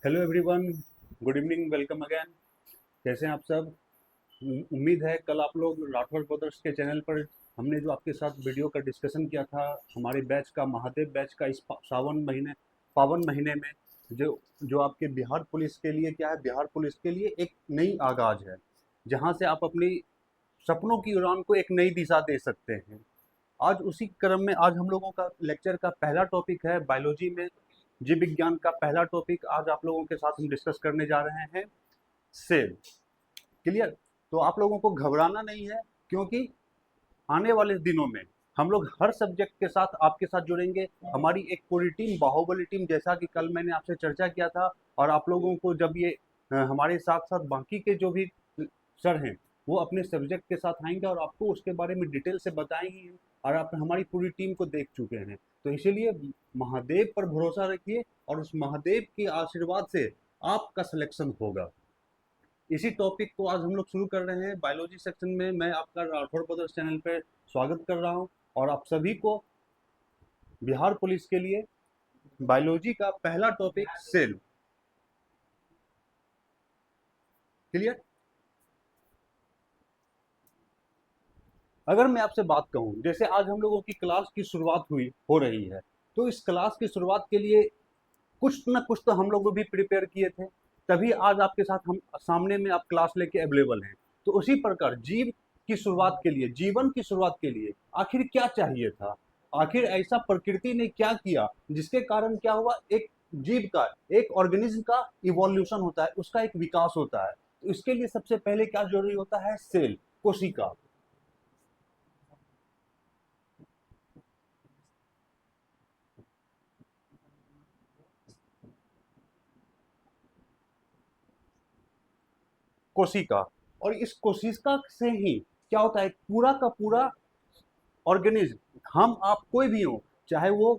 Hello everyone, good evening, welcome again. कैसे हैं आप सब? उम्मीद है कल आप लोग राठौर ब्रदर्स के चैनल पर हमने जो आपके साथ वीडियो का डिस्कशन किया था हमारे बैच का, महादेव बैच का, इस सावन महीने, पावन महीने में जो जो आपके बिहार पुलिस के लिए क्या है, बिहार पुलिस के लिए एक नई आगाज है, जहां से आप अपनी सपनों की उड़ान को एक नई दिशा दे सकते हैं। आज उसी क्रम में आज हम लोगों का लेक्चर का पहला टॉपिक है बायोलॉजी में जीव विज्ञान का पहला टॉपिक आज आप लोगों के साथ हम डिस्कस करने जा रहे हैं, सेल। क्लियर? तो आप लोगों को घबराना नहीं है, क्योंकि आने वाले दिनों में हम लोग हर सब्जेक्ट के साथ आपके साथ जुड़ेंगे। हमारी एक पूरी टीम, बाहुबली टीम, जैसा कि कल मैंने आपसे चर्चा किया था, और आप लोगों को जब ये हमारे साथ साथ बाकी के जो भी सर हैं वो अपने सब्जेक्ट के साथ आएंगे और आपको उसके बारे में डिटेल से बताएंगे, और आप हमारी पूरी टीम को देख चुके हैं। तो इसीलिए महादेव पर भरोसा रखिए और उस महादेव के आशीर्वाद से आपका सिलेक्शन होगा। इसी टॉपिक को आज हम लोग शुरू कर रहे हैं बायोलॉजी सेक्शन में। मैं आपका राठौर ब्रदर्स चैनल पर स्वागत कर रहा हूं, और आप सभी को बिहार पुलिस के लिए बायोलॉजी का पहला टॉपिक सेल। क्लियर? अगर मैं आपसे बात कहूं, जैसे आज हम लोगों की क्लास की शुरुआत हो रही है, तो इस क्लास की शुरुआत के लिए कुछ ना कुछ तो हम लोग भी प्रिपेयर किए थे, तभी आज आपके साथ हम सामने में आप क्लास लेके अवेलेबल हैं। तो उसी प्रकार जीव की शुरुआत के लिए, जीवन की शुरुआत के लिए आखिर क्या चाहिए था? आखिर ऐसा प्रकृति ने क्या किया जिसके कारण क्या हुआ? एक जीव का, एक ऑर्गेनिज्म का इवोल्यूशन होता है, उसका एक विकास होता है। तो इसके लिए सबसे पहले क्या जरूरी होता है? सेल, कोशिका। कोशिका। और इस कोशिका से ही क्या होता है? पूरा का पूरा ऑर्गेनिज्म, हम आप कोई भी हो, चाहे वो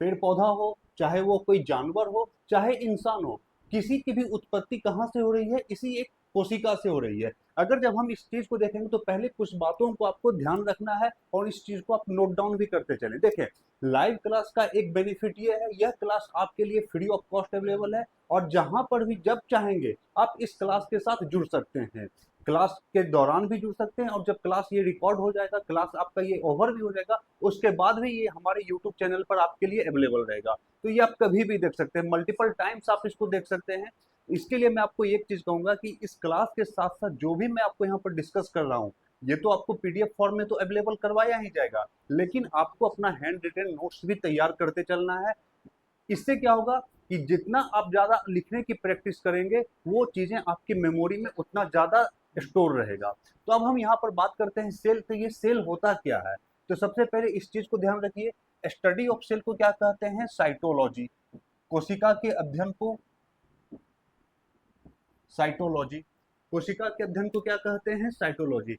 पेड़ पौधा हो, चाहे वो कोई जानवर हो, चाहे इंसान हो, किसी की भी उत्पत्ति कहाँ से हो रही है? इसी एक कोशिका से हो रही है। अगर जब हम इस चीज को देखेंगे तो पहले कुछ बातों को आपको ध्यान रखना है, और इस चीज को आप नोट डाउन भी करते चलें। देखें, लाइव क्लास का एक बेनिफिट ये है, यह क्लास आपके लिए फ्री ऑफ कॉस्ट अवेलेबल है, और जहां पर भी जब चाहेंगे आप इस क्लास के साथ जुड़ सकते हैं। क्लास के दौरान भी जुड़ सकते हैं, और जब क्लास ये रिकॉर्ड हो जाएगा, क्लास आपका ये ओवर भी हो जाएगा, उसके बाद भी ये हमारे यूट्यूब चैनल पर आपके लिए अवेलेबल रहेगा। तो ये आप कभी भी देख सकते हैं, मल्टीपल टाइम्स आप इसको देख सकते हैं। इसके लिए मैं आपको एक चीज कहूंगा कि इस क्लास के साथ साथ जो भी मैं आपको यहाँ पर डिस्कस कर रहा हूँ, ये तो आपको पीडीएफ फॉर्म में तो अवेलेबल करवाया ही जाएगा, लेकिन आपको अपना हैंड रिटन नोट्स भी तैयार करते चलना है। इससे क्या होगा कि जितना आप ज़्यादा लिखने की प्रैक्टिस करेंगे, वो चीज़ें आपकी मेमोरी में उतना ज़्यादा स्टोर रहेगा। तो अब हम यहाँ पर बात करते हैं सेल। तो ये सेल होता क्या है? तो सबसे पहले इस चीज़ को ध्यान रखिए, स्टडी ऑफ सेल को क्या कहते हैं? साइटोलॉजी। कोशिका के अध्ययन को साइटोलॉजी, कोशिका के अध्ययन को क्या कहते हैं? साइटोलॉजी।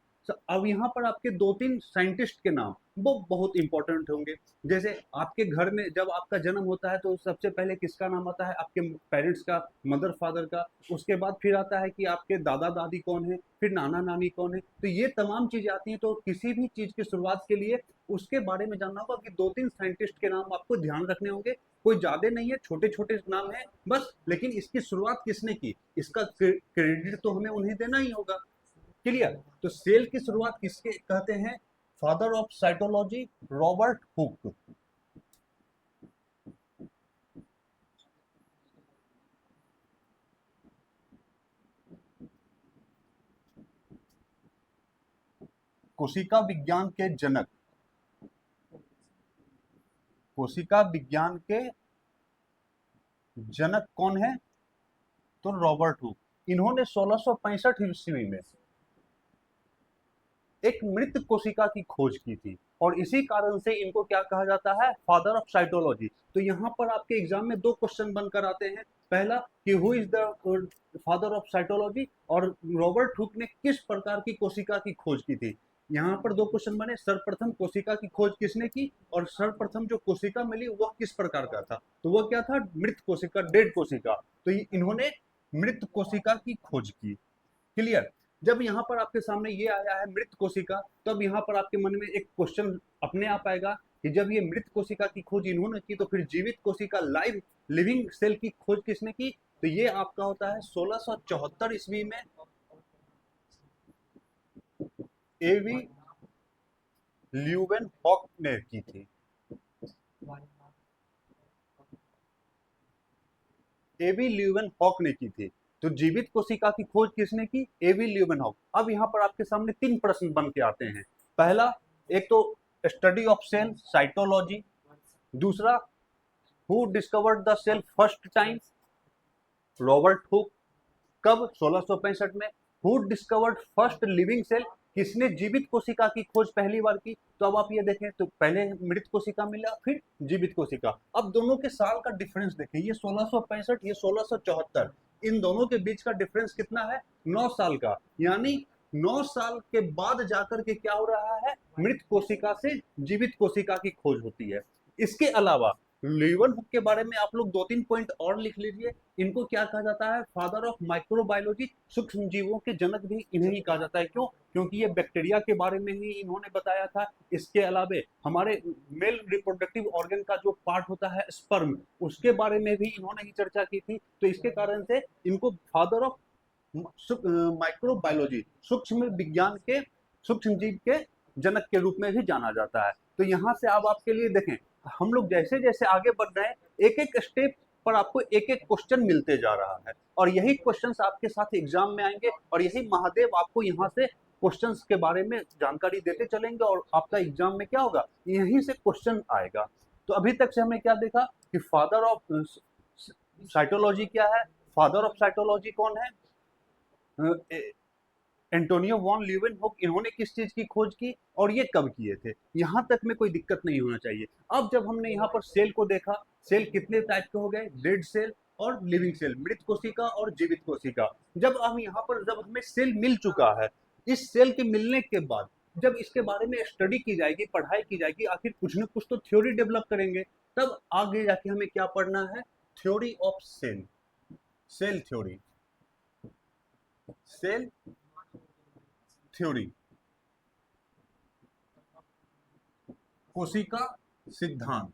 अब यहाँ पर आपके दो तीन साइंटिस्ट के नाम वो बहुत इंपॉर्टेंट होंगे। जैसे आपके घर में जब आपका जन्म होता है तो सबसे पहले किसका नाम आता है? आपके पेरेंट्स का, मदर फादर का। उसके बाद फिर आता है कि आपके दादा दादी कौन है, फिर नाना नानी कौन है। तो ये तमाम चीजें आती हैं। तो किसी भी चीज की शुरुआत के लिए उसके बारे में जानना होगा कि दो तीन साइंटिस्ट के नाम आपको ध्यान रखने होंगे। कोई ज्यादा नहीं है, छोटे छोटे नाम है बस, लेकिन इसकी शुरुआत किसने की, इसका क्रेडिट तो हमें उन्हें देना ही होगा। क्लियर? तो सेल की शुरुआत किसके कहते हैं? Father of cytology, Robert Hooke. कोशिका विज्ञान के जनक, कोशिका विज्ञान के जनक कौन है? तो रॉबर्ट हुक। इन्होंने 1665 ईस्वी में एक मृत कोशिका की खोज की थी, और इसी कारण से इनको क्या कहा जाता है? Father of cytology. तो यहाँ पर आपके एग्जाम में दो क्वेश्चन बनकर आते हैं। पहला कि who is the father of cytology, और रॉबर्ट हुक ने किस प्रकार की कोशिका की खोज की थी। यहाँ पर दो क्वेश्चन बने, सर्वप्रथम कोशिका की खोज किसने की, और सर्वप्रथम जो कोशिका मिली वह किस प्रकार का था। तो वह क्या था? मृत कोशिका, डेड कोशिका। तो इन्होंने मृत कोशिका की खोज की। क्लियर? जब यहाँ पर आपके सामने ये आया है मृत कोशिका, तब यहाँ पर आपके मन में एक क्वेश्चन अपने आप आएगा कि जब ये मृत कोशिका की खोज इन्होंने की, तो फिर जीवित कोशिका, लाइव लिविंग सेल की खोज किसने की? तो ये आपका होता है 1674 ईस्वी में एवी ल्यूवेनहॉक ने की थी। एवी ल्यूवेनहॉक ने की थी। तो जीवित कोशिका की खोज किसने की? एवी ल्यूवेनहॉक। अब यहाँ पर आपके सामने 3 प्रश्न बन के आते हैं। पहला, एक तो स्टडी ऑफ सेल, साइटोलॉजी। दूसरा, who discovered the cell first time? Robert Hooke. कब? 1665 में। Who discovered first living cell? किसने जीवित कोशिका की खोज पहली बार की? तो अब आप ये देखें तो पहले मृत कोशिका मिला, फिर जीवित कोशिका। अब दोनों के साल का डिफरेंस देखें, ये 1665, ये 1674। इन दोनों के बीच का डिफरेंस कितना है? 9 साल का। यानी 9 साल के बाद जाकर के क्या हो रहा है? मृत कोशिका से जीवित कोशिका की खोज होती है। इसके अलावा ल्यूवेनहुक के बारे में आप लोग 2-3 पॉइंट और लिख लीजिए। इनको क्या कहा जाता है? Father of microbiology. सूक्ष्म जीवों के जनक भी इन्हें ही कहा जाता है। क्यों? क्योंकि ये बैक्टीरिया के बारे में ही इन्होंने बताया था। इसके अलावा हमारे मेल रिप्रोडक्टिव ऑर्गन का जो पार्ट होता है स्पर्म, उसके बारे में भी इन्होंने ही चर्चा की थी। तो इसके कारण से इनको फादर ऑफ माइक्रोबायोलॉजी, सूक्ष्म विज्ञान के, सूक्ष्म जीव के जनक के रूप में भी जाना जाता है। तो यहाँ से अब आपके लिए देखें, हम लोग जैसे जैसे आगे बढ़ रहे हैं, एक एक स्टेप पर आपको एक एक क्वेश्चन मिलते जा रहा है, और यही क्वेश्चंस आपके साथ एग्जाम में आएंगे, और यही महादेव आपको यहाँ से क्वेश्चंस के बारे में जानकारी देते चलेंगे, और आपका एग्जाम में क्या होगा? यहीं से क्वेश्चन आएगा। तो अभी तक से हमने क्या देखा कि फादर ऑफ साइटोलॉजी क्या है? फादर ऑफ साइटोलॉजी कौन है? Antonie van Leeuwenhoek. इन्होंने किस चीज की खोज की और ये कब किए थे? यहां तक में कोई दिक्कत नहीं होना चाहिए। अब जब हमने यहाँ पर सेल को देखा, सेल कितने टाइप के हो गए? डेड सेल और लिविंग सेल, मृत कोशिका और जीवित कोशिका। जब हम यहाँ पर, जब हमें सेल मिल चुका है, इस सेल के मिलने के बाद जब इसके बारे में स्टडी की जाएगी, पढ़ाई की जाएगी, आखिर कुछ न कुछ तो थ्योरी डेवलप करेंगे, तब आगे जाके हमें क्या पढ़ना है? Theory of cell, cell theory, cell theory, कोशिका सिद्धांत।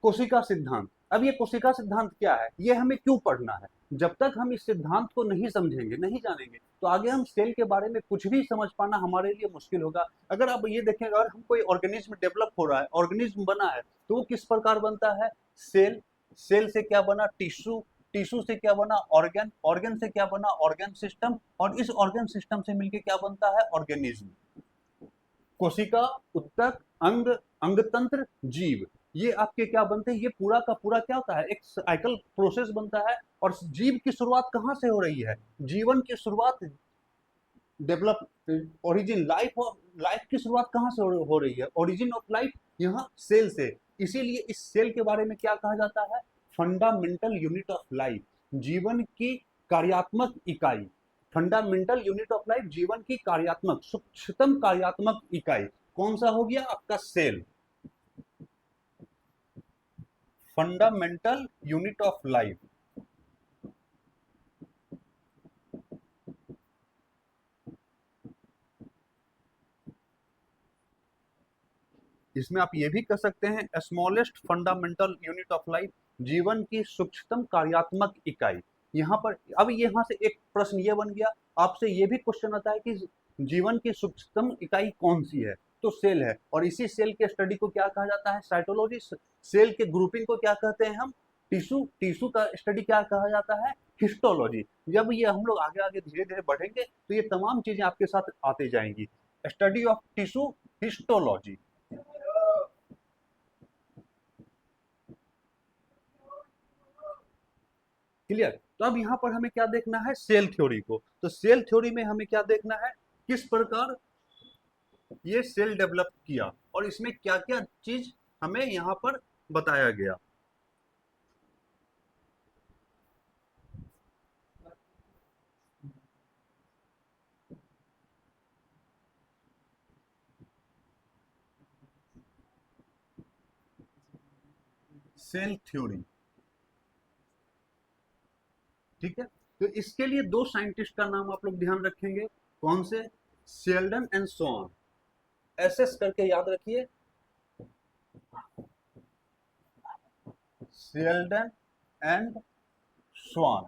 कोशिका सिद्धांत। अब ये कोशिका सिद्धांत क्या है, ये हमें क्यों पढ़ना है? जब तक हम इस सिद्धांत को नहीं समझेंगे, नहीं जानेंगे, तो आगे हम सेल के बारे में कुछ भी समझ पाना हमारे लिए मुश्किल होगा। अगर आप ये देखें, अगर हम कोई ऑर्गेनिज्म डेवलप हो रहा है, ऑर्गेनिज्म बना है, तो वो किस प्रकार बनता है? सेल, सेल से क्या बना? टिश्यू, टिश्यू से क्या बना? ऑर्गन, ऑर्गन से क्या बना? ऑर्गन सिस्टम, और इस ऑर्गन सिस्टम से मिलकर क्या बनता है? ऑर्गेनिज्म। कोशिका, उत्तक, अंग, अंगतंत्र, जीव, ये आपके क्या बनते हैं? ये पूरा का पूरा क्या होता है? एक साइकिल प्रोसेस बनता है। और जीव की शुरुआत कहाँ से हो रही है? जीवन की शुरुआत, develop, origin, life of, life की शुरुआत कहाँ से हो रही है? ओरिजिन ऑफ लाइफ यहाँ सेल से। इसीलिए इस सेल के बारे में क्या कहा जाता है? फंडामेंटल यूनिट ऑफ लाइफ, जीवन की कार्यात्मक इकाई। फंडामेंटल यूनिट ऑफ लाइफ, जीवन की कार्यात्मक, सूक्ष्मतम कार्यात्मक इकाई कौन सा हो गया? आपका cell. Fundamental unit of life. इसमें आप ये भी कह सकते हैं smallest fundamental unit of life, जीवन की सूक्ष्मतम कार्यात्मक इकाई। यहाँ पर अब यहाँ से एक प्रश्न ये बन गया, आपसे ये भी क्वेश्चन आता है कि जीवन की सूक्ष्मतम इकाई कौन सी है? तो सेल है। और इसी सेल के स्टडी को क्या कहा जाता है? साइटोलॉजी। सेल के ग्रुपिंग को क्या कहते हैं हम? टिश्यू। टिश्यू का स्टडी क्या कहा जाता है? हिस्टोलॉजी। जब ये हम लोग आगे आगे धीरे धीरे बढ़ेंगे, तो ये तमाम चीजें आपके साथ आते जाएंगी। Study of tissue, histology. Clear? तो अब यहाँ पर हमें क्या देखना है? सेल थ्योरी को। तो सेल थ्योरी में हमें क्या देखना है? किस प्रकार ये सेल डेवलप किया, और इसमें क्या क्या चीज हमें यहाँ पर बताया गया। सेल थ्योरी, ठीक है। तो इसके लिए दो साइंटिस्ट का नाम आप लोग ध्यान रखेंगे। कौन से? Sheldon and Son. एसएस करके याद रखिए, शेल्डन एंड स्वान।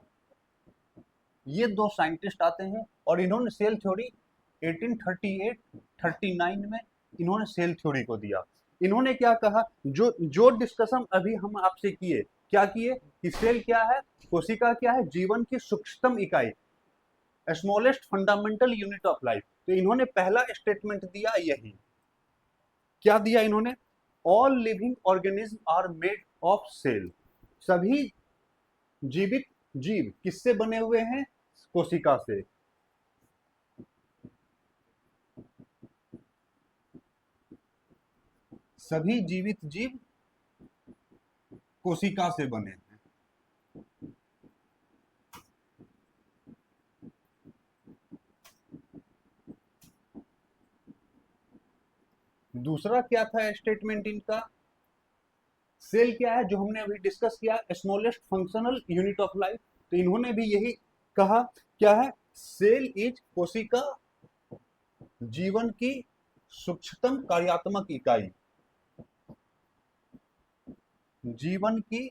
ये दो साइंटिस्ट आते हैं और इन्होंने सेल थ्योरी 1838-39 में इन्होंने सेल थ्योरी को दिया। इन्होंने क्या कहा, जो जो डिस्कशन अभी हम आपसे किए, क्या किए कि सेल क्या है, कोशिका क्या है, जीवन की सूक्ष्मतम इकाई, smallest fundamental unit of life. तो इन्होंने पहला स्टेटमेंट दिया यही, क्या दिया इन्होंने, all living organism are made of cell. सभी जीवित जीव किससे बने हुए हैं, कोशिका से। सभी जीवित जीव कोशिका से बने हैं। दूसरा क्या था स्टेटमेंट इनका, सेल क्या है, जो हमने अभी डिस्कस किया, smallest functional unit of life. तो इन्होंने भी यही कहा, क्या है, सेल इज कोशिका जीवन की सूक्ष्मतम कार्यात्मक इकाई, जीवन की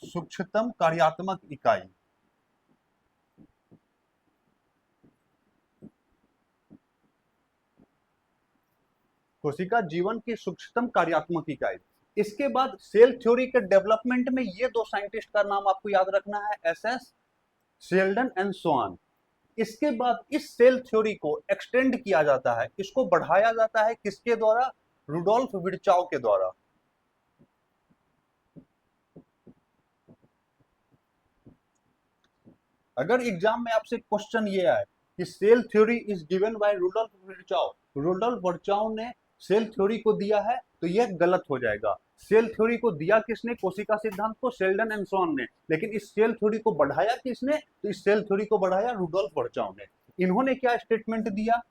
सूक्ष्मतम कार्यात्मक इकाई। कोशिका जीवन की सूक्ष्मतम कार्यात्मक इकाई। इसके बाद सेल थ्योरी के डेवलपमेंट में ये दो साइंटिस्ट का नाम आपको याद रखना है, एसएस शेल्डन एंड स्वान। इसके बाद इस सेल थ्योरी को एक्सटेंड किया जाता है, इसको बढ़ाया जाता है, किसके द्वारा, रुडोल्फ विर्चाउ के द्वारा। अगर एग्जाम में आपसे क्वेश्चन ये आए कि cell theory is given by Rudolf Virchow, Rudolf Virchow ने सेल थ्योरी को दिया है, तो यह गलत हो जाएगा। सेल थ्योरी को दिया किसने, कोशिका सिद्धांत को, शेल्डन एंड स्वान ने। लेकिन इस सेल थ्योरी को बढ़ाया किसने, तो इस सेल थ्योरी को बढ़ाया रुडोल्फ विर्चाउ ने। इन्होंने क्या स्टेटमेंट दिया,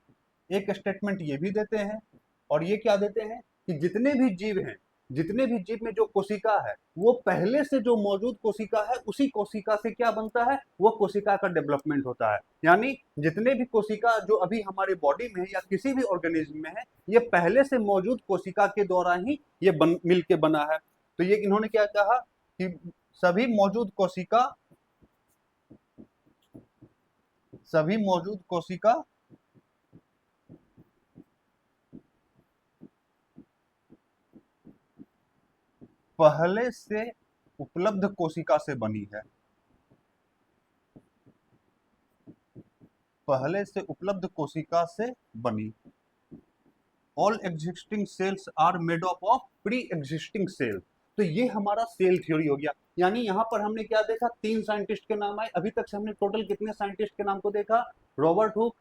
एक स्टेटमेंट ये भी देते हैं, और ये क्या देते हैं कि जितने भी जीव हैं, जितने भी जीव में जो कोशिका है, वो पहले से जो मौजूद कोशिका है, उसी कोशिका से क्या बनता है, वो कोशिका का डेवलपमेंट होता है। यानी जितने भी कोशिका जो अभी हमारे बॉडी में है या किसी भी ऑर्गेनिज्म में है, ये पहले से मौजूद कोशिका के द्वारा ही ये मिल के बना है। तो ये इन्होंने क्या कहा कि सभी मौजूद कोशिका, सभी मौजूद कोशिका पहले से उपलब्ध कोशिका से बनी है, पहले से उपलब्ध कोशिका से बनी। All existing cells are made up of pre existing cell. तो ये हमारा सेल थ्योरी हो गया। यानी यहां पर हमने क्या देखा, तीन साइंटिस्ट के नाम आए। अभी तक से हमने टोटल कितने साइंटिस्ट के नाम को देखा, Robert Hooke,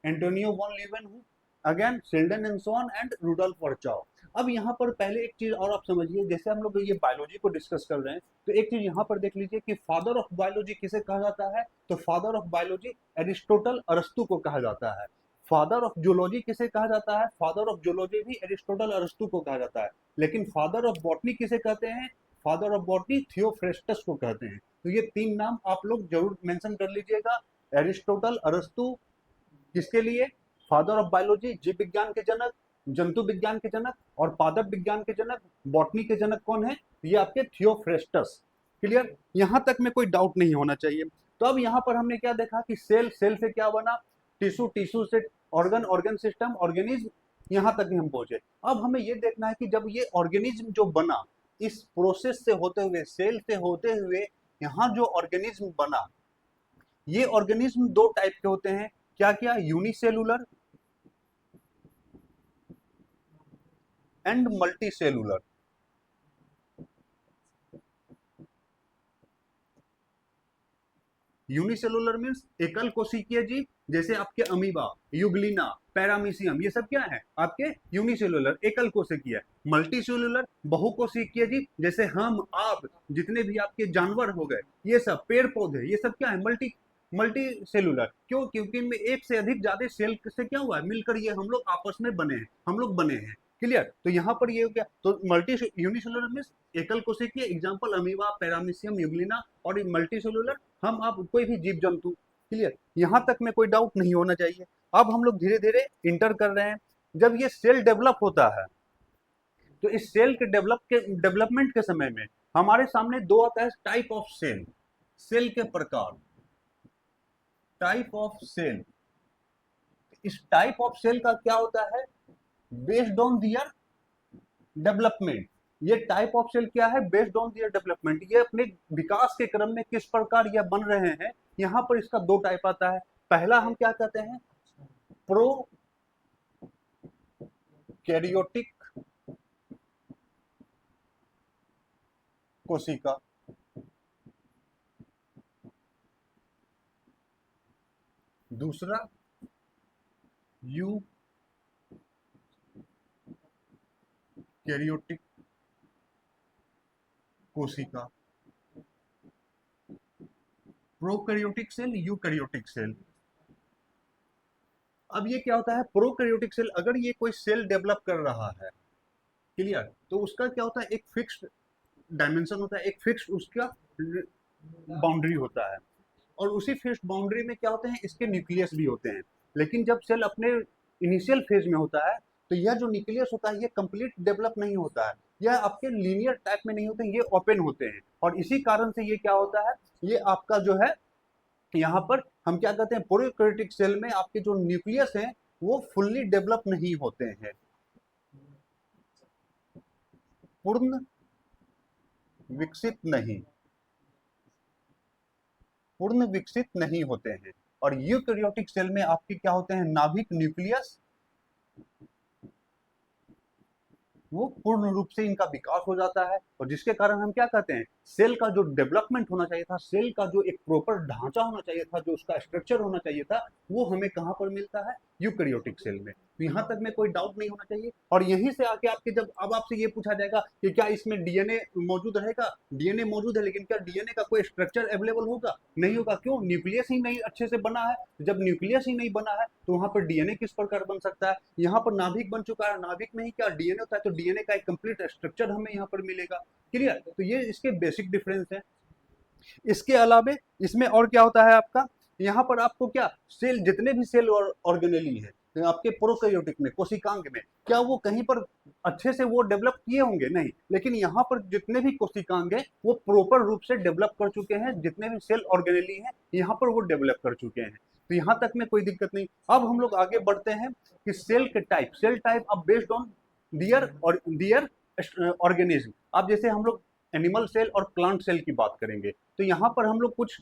Antonie van Leeuwenhoek, again Schleiden and Schwann and Rudolf Virchow. अब यहाँ पर पहले एक चीज और आप समझिए, जैसे हम लोग ये बायोलॉजी को डिस्कस कर रहे हैं, तो एक चीज यहाँ पर देख लीजिए कि फादर ऑफ बायोलॉजी किसे कहा जाता है, तो फादर ऑफ बायोलॉजी एरिस्टोटल अरस्तु को कहा जाता है। फादर ऑफ जूलॉजी किसे कहा जाता है, फादर ऑफ जूलॉजी भी एरिस्टोटल अरस्तु को कहा जाता है। लेकिन फादर ऑफ बॉटनी किसे कहते हैं, फादर ऑफ बॉटनी थियोफ्रेस्टस को कहते हैं। तो ये तीन नाम आप लोग जरूर मेंशन कर लीजिएगा, एरिस्टोटल अरस्तु किसके लिए, फादर ऑफ बायोलॉजी, जीव विज्ञान के जनक, जंतु विज्ञान के जनक, और पादप विज्ञान के जनक, बॉटनी के जनक कौन है, ये आपके थियोफ्रेस्टस। क्लियर, यहां तक में कोई डाउट नहीं होना चाहिए। तो अब यहां पर हमने क्या देखा कि सेल, सेल से क्या बना, टिश्यू, टिश्यू से ऑर्गन, ऑर्गन सिस्टम, ऑर्गेनिज्म, यहां तक ही हम पहुंचे। अब हमें ये देखना है कि जब ये ऑर्गेनिज्म जो बना, इस प्रोसेस से होते हुए, सेल से होते हुए यहाँ जो ऑर्गेनिज्म बना, ये ऑर्गेनिज्म दो टाइप के होते हैं, क्या क्या, unicellular and multicellular. Unicellular means एकल कोशिकीय जीव, जैसे आपके अमीबा, युग्लिना, पैरामीशियम, ये सब क्या है आपके यूनिसेलुलर, एकल कोशिकीय। मल्टीसेलुलर बहुकोशिकीय जीव, जैसे हम, आप, जितने भी आपके जानवर हो गए, ये सब पेड़ पौधे, ये सब क्या है, मल्टी सेलुलर। क्यों, क्योंकि इनमें एक से अधिक ज्यादा सेल से क्या हुआ है, मिलकर ये हम लोग आपस में बने हैं, हम लोग बने हैं। क्लियर, तो यहाँ पर ये क्या, तो मल्टी यूनिसेलुलर मींस एकल कोशिकीय, एग्जांपल अमीबा, पैरामीशियम, युग्लिना, और मल्टीसेलुलर हम आप कोई भी जीव जंतु। क्लियर, यहाँ तक में कोई डाउट नहीं होना चाहिए। अब हम लोग धीरे धीरे इंटर कर रहे हैं। जब ये सेल डेवलप होता है तो इस सेल के डेवलपमेंट के समय में हमारे सामने दो आता है टाइप ऑफ सेल, सेल के प्रकार, टाइप ऑफ सेल। इस टाइप ऑफ सेल का क्या होता है, बेस्ड ऑन दियर डेवलपमेंट। ये टाइप ऑफ सेल क्या है, बेस्ड ऑन दियर डेवलपमेंट, ये अपने विकास के क्रम में किस प्रकार यह बन रहे हैं। यहां पर इसका दो टाइप आता है। पहला हम क्या कहते हैं, प्रो कैरियोटिक कोशिका, दूसरा यू कैरियोटिक कोशिका, प्रोकैरियोटिक सेल, यूकैरियोटिक सेल। अब ये क्या होता है, प्रोकैरियोटिक सेल, अगर ये कोई सेल डेवलप कर रहा है, क्लियर, तो उसका क्या होता है, एक फिक्स्ड डायमेंशन होता है, एक फिक्स्ड उसका बाउंड्री होता है, और उसी फिक्स्ड बाउंड्री में क्या होते हैं, इसके न्यूक्लियस भी होते हैं। लेकिन जब सेल अपने इनिशियल फेज में होता है तो यह जो न्यूक्लियस होता है ये कंप्लीट डेवलप नहीं होता है, यह आपके लीनियर टाइप में नहीं होते, ये ओपन होते हैं। और इसी कारण से ये क्या होता है, ये आपका जो है यहाँ पर हम क्या कहते हैं, प्रोकैरियोटिक सेल में आपके जो न्यूक्लियस हैं वो फुल्ली डेवलप नहीं होते हैं, पूर्ण विकसित नहीं, पूर्ण विकसित नहीं होते हैं। और यूकैरियोटिक सेल में आपके क्या होते हैं, नाभिक न्यूक्लियस, वो पूर्ण रूप से इनका विकास हो जाता है। और जिसके कारण हम क्या कहते हैं, सेल का जो डेवलपमेंट होना चाहिए था, सेल का जो एक प्रॉपर ढांचा होना चाहिए था, जो उसका स्ट्रक्चर होना चाहिए था, वो हमें कहां पर मिलता है, यूकैरियोटिक सेल में। तो यहां तक में कोई डाउट नहीं होना चाहिए। और यहीं से आके आपके जब अब आपसे ये पूछा जाएगा कि क्या इसमें डीएनए मौजूद रहेगा, डीएनए मौजूद है, लेकिन क्या डीएनए का कोई स्ट्रक्चर अवेलेबल होगा, नहीं होगा। क्यों, न्यूक्लियस ही नहीं अच्छे से बना है। जब न्यूक्लियस ही नहीं बना है तो वहां पर डीएनए किस प्रकार बन सकता है। यहाँ पर नाभिक बन चुका है, नाभिक में ही क्या डीएनए होता है, तो डीएनए का एक कंप्लीट स्ट्रक्चर हमें यहाँ पर मिलेगा। क्लियर, तो ये इसके बेसिक डिफरेंस है। इसके अलावे इसमें और क्या होता है आपका, यहाँ पर आपको क्या, सेल जितने भी सेल और ऑर्गेनेली है आपके प्रोकैरियोटिक में, कोशिकांग में, क्या वो कहीं पर अच्छे से वो डेवलप किए होंगे, नहीं। लेकिन यहाँ पर जितने भी कोशिकांग है वो प्रॉपर रूप से डेवलप कर चुके हैं, जितने भी सेल ऑर्गेनेली हैं यहाँ पर वो डेवलप कर चुके हैं। तो यहाँ तक में कोई दिक्कत नहीं। अब हम लोग आगे बढ़ते हैं कि सेल के टाइप, सेल टाइप अब बेस्ड ऑन दियर और दियर ऑर्गेनिज्म। अब जैसे हम लोग एनिमल सेल और प्लांट सेल की बात करेंगे तो यहाँ पर हम लोग कुछ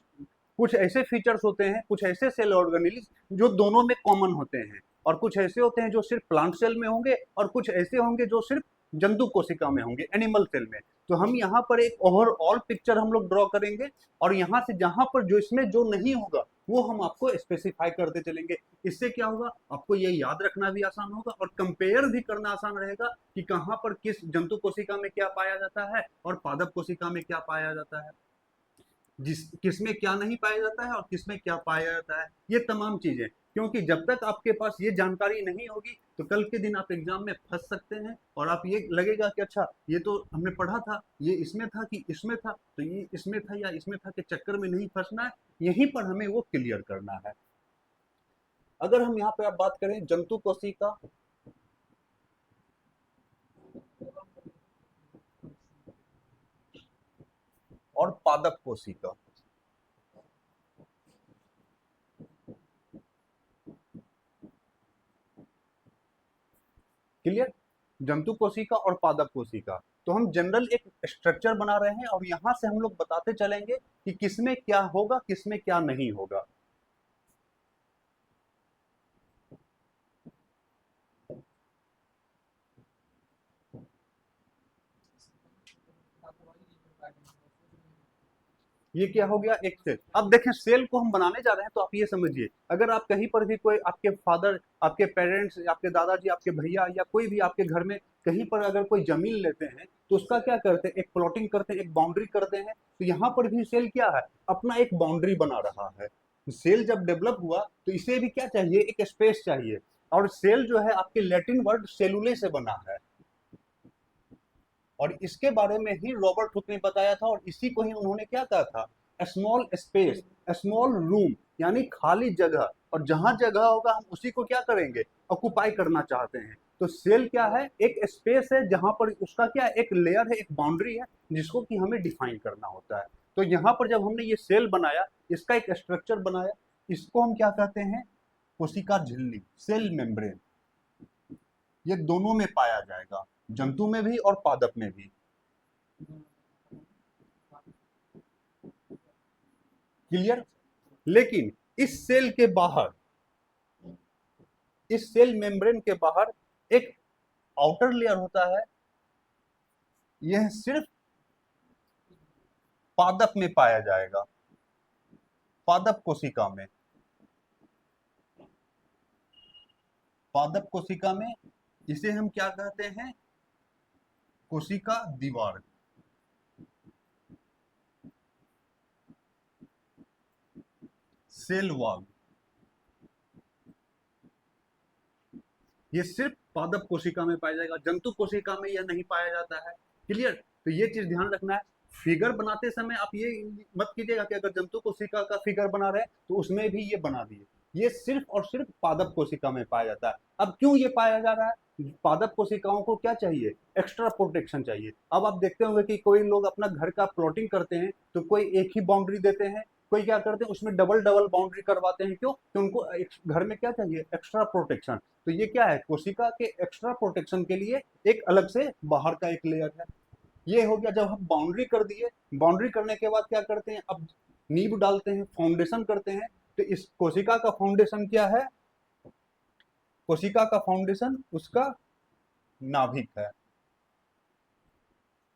कुछ ऐसे फीचर्स होते हैं, कुछ ऐसे सेल ऑर्गेनिज्म जो दोनों में कॉमन होते हैं, और कुछ ऐसे होते हैं जो सिर्फ प्लांट सेल में होंगे, और कुछ ऐसे होंगे जो सिर्फ जंतु कोशिका में होंगे, एनिमल सेल में। तो हम यहाँ पर एक ओवरऑल पिक्चर हम लोग ड्रॉ करेंगे, और यहाँ से जहां पर जो इसमें जो नहीं होगा वो हम आपको स्पेसिफाई करते चलेंगे। इससे क्या होगा, आपको ये याद रखना भी आसान होगा और कंपेयर भी करना आसान रहेगा कि कहां पर किस जंतु कोशिका में क्या पाया जाता है और पादप कोशिका में क्या पाया जाता है, किसमें क्या नहीं पाया जाता है और किसमें क्या पाया जाता है, ये तमाम चीजें। क्योंकि जब तक आपके पास ये जानकारी नहीं होगी तो कल के दिन आप एग्जाम में फंस सकते हैं, और आप ये लगेगा कि अच्छा ये तो हमने पढ़ा था, ये इसमें था कि इसमें था, तो ये इसमें था या इसमें था के चक्कर में नहीं फंसना है, यहीं पर हमें वो क्लियर करना है। अगर हम यहाँ पे आप बात करें जंतु कोशिका और पादप कोशिका, क्लियर, जंतु कोशिका और पादप कोशिका, तो हम जनरल एक स्ट्रक्चर बना रहे हैं और यहां से हम लोग बताते चलेंगे कि किसमें क्या होगा, किसमें क्या नहीं होगा। ये क्या हो गया, एक सेल। अब देखें सेल को हम बनाने जा रहे हैं तो आप ये समझिए, अगर आप कहीं पर भी कोई आपके फादर, आपके पेरेंट्स, आपके दादाजी, आपके भैया या कोई भी आपके घर में कहीं पर अगर कोई जमीन लेते हैं तो उसका क्या करते हैं, एक प्लॉटिंग करते हैं, एक बाउंड्री करते हैं। तो यहाँ पर भी सेल क्या है, अपना एक बाउंड्री बना रहा है। सेल जब डेवलप हुआ तो इसे भी क्या चाहिए, एक स्पेस चाहिए। और सेल जो है आपके लैटिन वर्ड सेलुले से बना है, और इसके बारे में ही रॉबर्ट हुक ने बताया था, और इसी को ही उन्होंने क्या कहा था, स्मॉल स्पेस, स्मॉल रूम, यानी खाली जगह, और जहां जगह होगा हम उसी को क्या करेंगे, ऑक्युपाई करना चाहते हैं। तो सेल क्या है, एक स्पेस है जहां पर उसका क्या है, एक लेयर है, एक बाउंड्री है जिसको कि हमें डिफाइन करना होता है। तो यहाँ पर जब हमने ये सेल बनाया, इसका एक स्ट्रक्चर बनाया, इसको हम क्या कहते हैं, कोशिका झिल्ली, सेल मेम्ब्रेन। ये दोनों में पाया जाएगा, जंतु में भी और पादप में भी। क्लियर। लेकिन इस सेल के बाहर, इस सेल मेम्ब्रेन के बाहर एक आउटर लेयर होता है, यह सिर्फ पादप में पाया जाएगा, पादप कोशिका में। पादप कोशिका में इसे हम क्या कहते हैं, कोशिका दीवार, सेल वॉल। ये सिर्फ पादप कोशिका में पाया जाएगा, जंतु कोशिका में यह नहीं पाया जाता है। क्लियर। तो ये चीज ध्यान रखना है। फिगर बनाते समय आप ये मत कीजिएगा कि अगर जंतु कोशिका का फिगर बना रहे तो उसमें भी ये बना दिए। ये सिर्फ और सिर्फ पादप कोशिका में पाया जाता है। अब क्यों ये पाया जा रहा है, पादप कोशिकाओं को क्या चाहिए, एक्स्ट्रा प्रोटेक्शन चाहिए। अब आप देखते होंगे कि कोई लोग अपना घर का प्लॉटिंग करते हैं तो कोई एक ही बाउंड्री देते हैं, कोई क्या करते हैं उसमें डबल डबल बाउंड्री करवाते हैं। क्यों, कि उनको घर में क्या चाहिए, एक्स्ट्रा प्रोटेक्शन। तो ये क्या है, कोशिका के एक्स्ट्रा प्रोटेक्शन के लिए एक अलग से बाहर का एक लेयर है। ये हो गया जब हम बाउंड्री कर दिए। बाउंड्री करने के बाद क्या करते हैं, अब नींव डालते हैं, फाउंडेशन करते हैं। तो इस कोशिका का फाउंडेशन क्या है, कोशिका का फाउंडेशन उसका नाभिक है।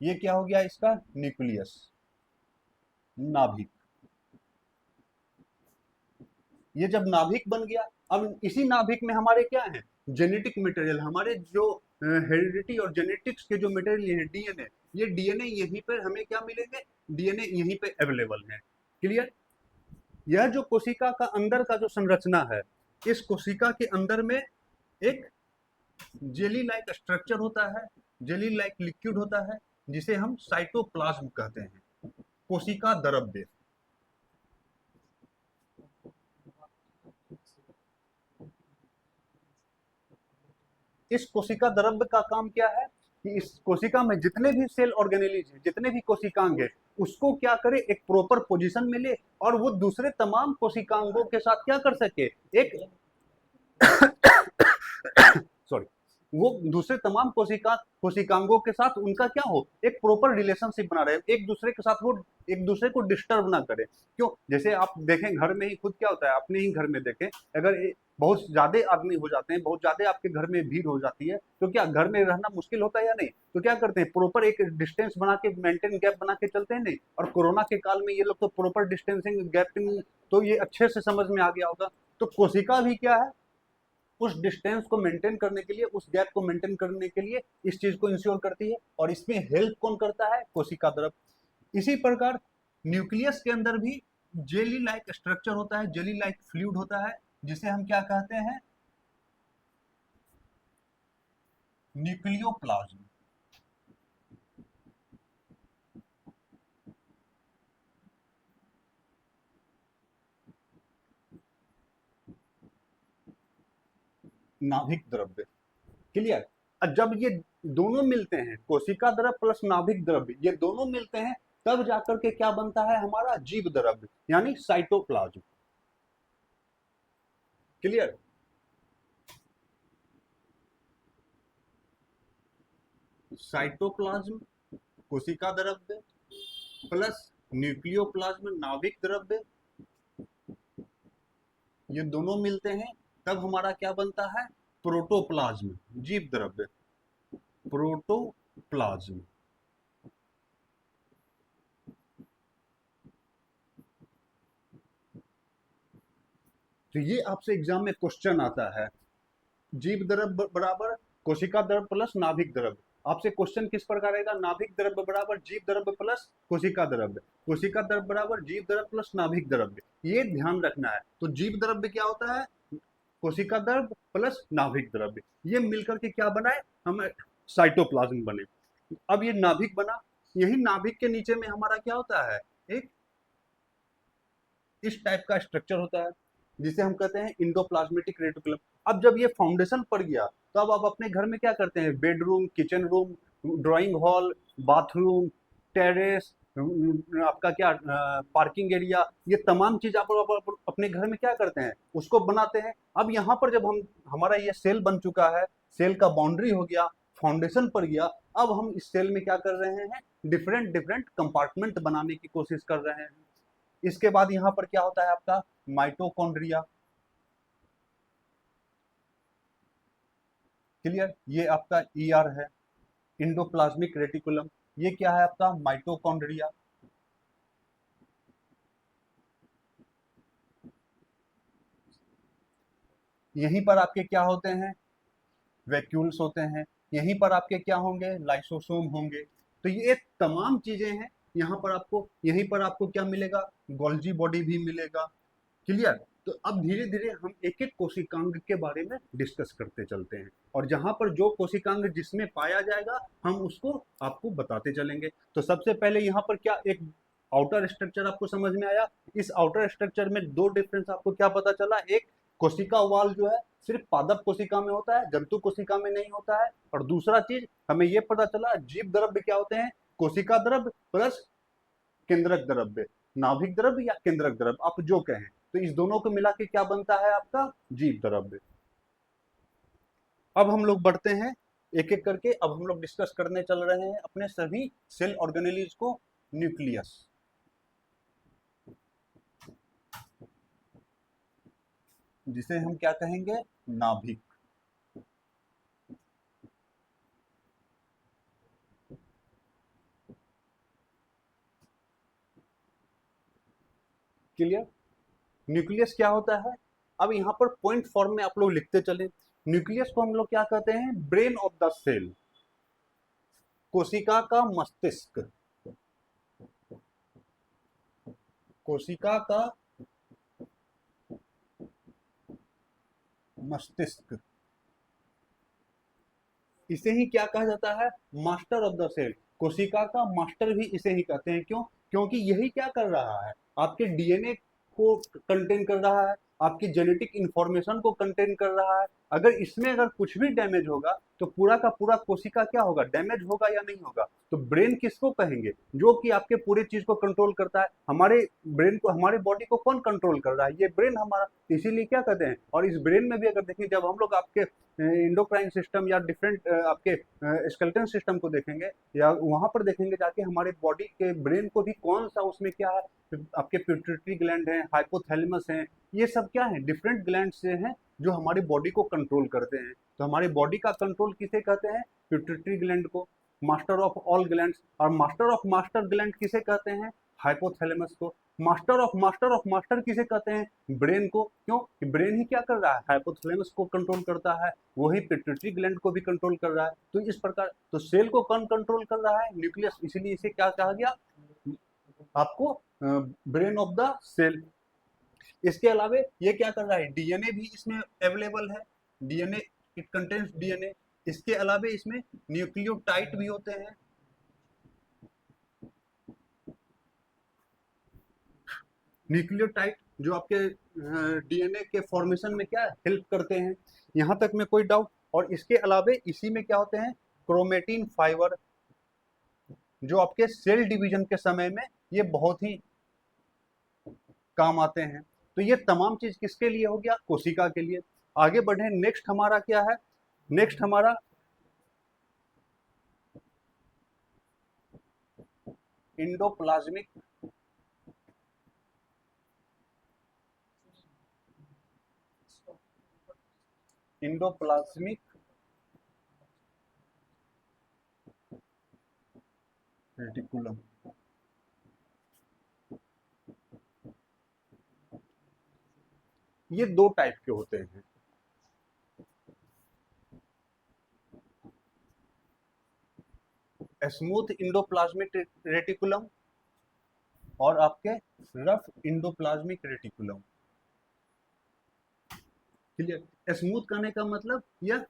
ये क्या हो गया, इसका न्यूक्लियस, नाभिक। ये जब नाभिक बन गया, अब इसी नाभिक में हमारे क्या है, जेनेटिक मटेरियल, हमारे जो हेरिडिटी और जेनेटिक्स के जो मटेरियल है, डीएनए, ये डीएनए यहीं पर हमें क्या मिलेंगे, डीएनए यहीं पे अवेलेबल है। क्लियर। यह जो कोशिका का अंदर का जो संरचना है, इस कोशिका के अंदर में एक जेली लाइक स्ट्रक्चर होता है, जेली लाइक लिक्विड होता है, जिसे हम साइटोप्लाज्म कहते हैं, कोशिका द्रव्य। इस कोशिका द्रव्य का काम क्या है कि इस कोशिका में जितने भी सेल ऑर्गेनेलिज है, जितने भी कोशिकांग है, उसको क्या करे, एक प्रॉपर पोजीशन मिले और वो दूसरे तमाम कोशिकांगों के साथ क्या कर सके, एक सॉरी, वो दूसरे तमाम कोशिकांगों के साथ उनका क्या हो, एक प्रॉपर रिलेशनशिप बना रहे, एक दूसरे के साथ वो एक दूसरे को डिस्टर्ब ना करे। क्यों, जैसे आप देखें घर में ही खुद क्या होता है, अपने ही घर में देखें, अगर बहुत ज्यादा आदमी हो जाते हैं, बहुत ज्यादा आपके घर में भीड़ हो जाती है, तो क्या घर में रहना मुश्किल होता है या नहीं, तो क्या करते हैं, प्रॉपर एक डिस्टेंस बना के, मेंटेन गैप बना के चलते हैं नहीं। और कोरोना के काल में ये लोग तो प्रॉपर डिस्टेंसिंग गैपिंग, तो ये अच्छे से समझ में आ गया होगा। तो कोशिका भी क्या है, उस डिस्टेंस को मेंटेन करने के लिए, उस गैप को मेंटेन करने के लिए इस चीज को इंश्योर करती है, और इसमें हेल्प कौन करता है, कोशिका द्रव्य। इसी प्रकार न्यूक्लियस के अंदर भी जेली लाइक स्ट्रक्चर होता है, जेली लाइक फ्लूइड होता है, जिसे हम क्या कहते हैं, न्यूक्लियोप्लाज्म। नाभिक द्रव्य। क्लियर। जब ये दोनों मिलते हैं, कोशिका द्रव्य प्लस नाभिक द्रव्य, ये दोनों मिलते हैं, तब जाकर के क्या बनता है हमारा, जीव द्रव्य, यानी साइटोप्लाज्म। क्लियर। साइटोप्लाज्म, कोशिका द्रव्य प्लस न्यूक्लियोप्लाज्म, नाभिक द्रव्य, ये दोनों मिलते हैं, तब हमारा क्या बनता है, प्रोटोप्लाज्म, जीव द्रव्य, प्रोटोप्लाज्म। तो ये आपसे एग्जाम में क्वेश्चन आता है, जीव द्रव्य बराबर कोशिका द्रव्य प्लस नाभिक द्रव्य। आपसे क्वेश्चन किस प्रकार आएगा, नाभिक द्रव्य बराबर जीव द्रव्य प्लस कोशिका द्रव्य, कोशिका द्रव्य बराबर जीव द्रव्य प्लस नाभिक द्रव्य। ये ध्यान रखना है। तो जीव द्रव्य क्या होता है, कोशिका द्रव्य प्लस नाभिक द्रव्य, ये मिलकर के क्या बनाए, हमें साइटोप्लाज्म बने। अब ये नाभिक बना, यही नाभिक के नीचे में हमारा क्या होता है, एक इस टाइप का स्ट्रक्चर होता है जिसे हम कहते हैं इंडोप्लाज्मेटिक रेटिकुलम। अब जब ये फाउंडेशन पड़ गया तो अब आप अपने घर में क्या करते हैं, bedroom, kitchen room, drawing hall, bathroom, terrace, आपका क्या पार्किंग एरिया, ये तमाम चीज आप अपने घर में क्या करते हैं, उसको बनाते हैं। अब यहाँ पर जब हम हमारा ये सेल बन चुका है, सेल का बाउंड्री हो गया, फाउंडेशन पड़ गया, अब हम इस सेल में क्या कर रहे हैं, डिफरेंट डिफरेंट कंपार्टमेंट बनाने की कोशिश कर रहे हैं। इसके बाद यहाँ पर क्या होता है आपका माइटोकॉन्ड्रिया। क्लियर, ये आपका ईआर है, इंडोप्लाज्मिक रेटिकुलम। ये क्या है आपका माइटोकॉन्ड्रिया। यहीं पर आपके क्या होते हैं, वैक्यूल्स होते हैं। यहीं पर आपके क्या होंगे, लाइसोसोम होंगे। तो ये तमाम चीजें हैं। यहाँ पर आपको, यहीं पर आपको क्या मिलेगा, गोल्जी बॉडी भी मिलेगा। क्लियर। तो अब धीरे धीरे हम एक एक कोशिकांग के बारे में डिस्कस करते चलते हैं, और जहां पर जो कोशिकांग जिसमें पाया जाएगा हम उसको आपको बताते चलेंगे। तो सबसे पहले यहाँ पर क्या, एक आउटर स्ट्रक्चर आपको समझ में आया। इस आउटर स्ट्रक्चर में दो डिफरेंस आपको क्या पता चला, एक कोशिका वाल जो है सिर्फ पादप कोशिका में होता है, जंतु कोशिका में नहीं होता है। और दूसरा चीज हमें यह पता चला, जीव द्रव्य क्या होते हैं, कोशिका द्रव्य प्लस केंद्रक द्रव्य, नाभिक द्रव्य या केंद्रक द्रव्य, आप जो कहें। तो इस दोनों को मिला के क्या बनता है आपका जीव द्रव्य। अब हम लोग बढ़ते हैं एक एक करके। अब हम लोग डिस्कस करने चल रहे हैं अपने सभी सेल ऑर्गेनेलिज को। न्यूक्लियस, जिसे हम क्या कहेंगे, नाभिक। क्लियर। न्यूक्लियस क्या होता है, अब यहाँ पर पॉइंट फॉर्म में आप लोग लिखते चले। न्यूक्लियस को हम लोग क्या कहते हैं, ब्रेन ऑफ द सेल, कोशिका का मस्तिष्क, कोशिका का मस्तिष्क। इसे ही क्या कहा जाता है, मास्टर ऑफ द सेल। कोशिका का मास्टर भी इसे ही कहते हैं। क्यों, क्योंकि यही क्या कर रहा है, आपके डीएनए को कंटेन कर रहा है, आपकी जेनेटिक इंफॉर्मेशन को कंटेन कर रहा है। अगर इसमें अगर कुछ भी डैमेज होगा तो पूरा का पूरा कोशिका क्या होगा, डैमेज होगा या नहीं होगा। तो ब्रेन किसको कहेंगे, जो कि आपके पूरे चीज को कंट्रोल करता है। हमारे ब्रेन को, हमारे बॉडी को कौन कंट्रोल कर रहा है, ये ब्रेन हमारा। इसीलिए क्या कहते हैं। और इस ब्रेन में भी अगर देखें, जब हम लोग आपके इंडोक्राइन सिस्टम या डिफरेंट आपके स्केलेटन सिस्टम को देखेंगे, या वहां पर देखेंगे जाके हमारे बॉडी के ब्रेन को भी कौन सा उसमें क्या है, आपके पिट्यूटरी ग्लैंड है, हाइपोथैलेमस है, ये सब क्या है, डिफरेंट ग्लैंड से हैं जो हमारी बॉडी को कंट्रोल करते हैं। तो हमारी बॉडी का कंट्रोल किसे कहते हैं, पिट्यूटरी ग्लैंड को, मास्टर ऑफ ऑल ग्लैंड्स। और मास्टर ऑफ मास्टर ग्लैंड किसे कहते हैं, हाइपोथैलेमस को। मास्टर ऑफ मास्टर किसे कहते हैं, ब्रेन को। क्यों, कि ब्रेन ही क्या कर रहा है, हाइपोथैलेमस को कंट्रोल करता है, वही पिट्यूटरी ग्लैंड को भी कंट्रोल कर रहा है। तो इस प्रकार, तो सेल को कौन कंट्रोल कर रहा है, न्यूक्लियस। इसीलिए इसे क्या कहा गया आपको, ब्रेन ऑफ द सेल। इसके अलावा ये क्या कर रहा है, डीएनए भी इसमें अवेलेबल है, डीएनए, इट कंटेन्स डीएनए। इसके अलावा इसमें न्यूक्लियोटाइड भी होते हैं। न्यूक्लियोटाइड जो आपके डीएनए के फॉर्मेशन में क्या हेल्प करते हैं, यहां तक में कोई डाउट। और इसके अलावा इसी में क्या होते हैं, क्रोमेटिन फाइबर, जो आपके सेल डिवीजन के समय में ये बहुत ही काम आते हैं। तो ये तमाम चीज किसके लिए हो गया, कोशिका के लिए। आगे बढ़े, नेक्स्ट हमारा क्या है, नेक्स्ट हमारा इंडोप्लाज्मिक इंडोप्लाज्मिक रेटिकुलम। ये दो टाइप के होते हैं, स्मूथ इंडोप्लाज्मिक रेटिकुलम और आपके rough endoplasmic reticulum. Clear. Smooth करने का मतलब यह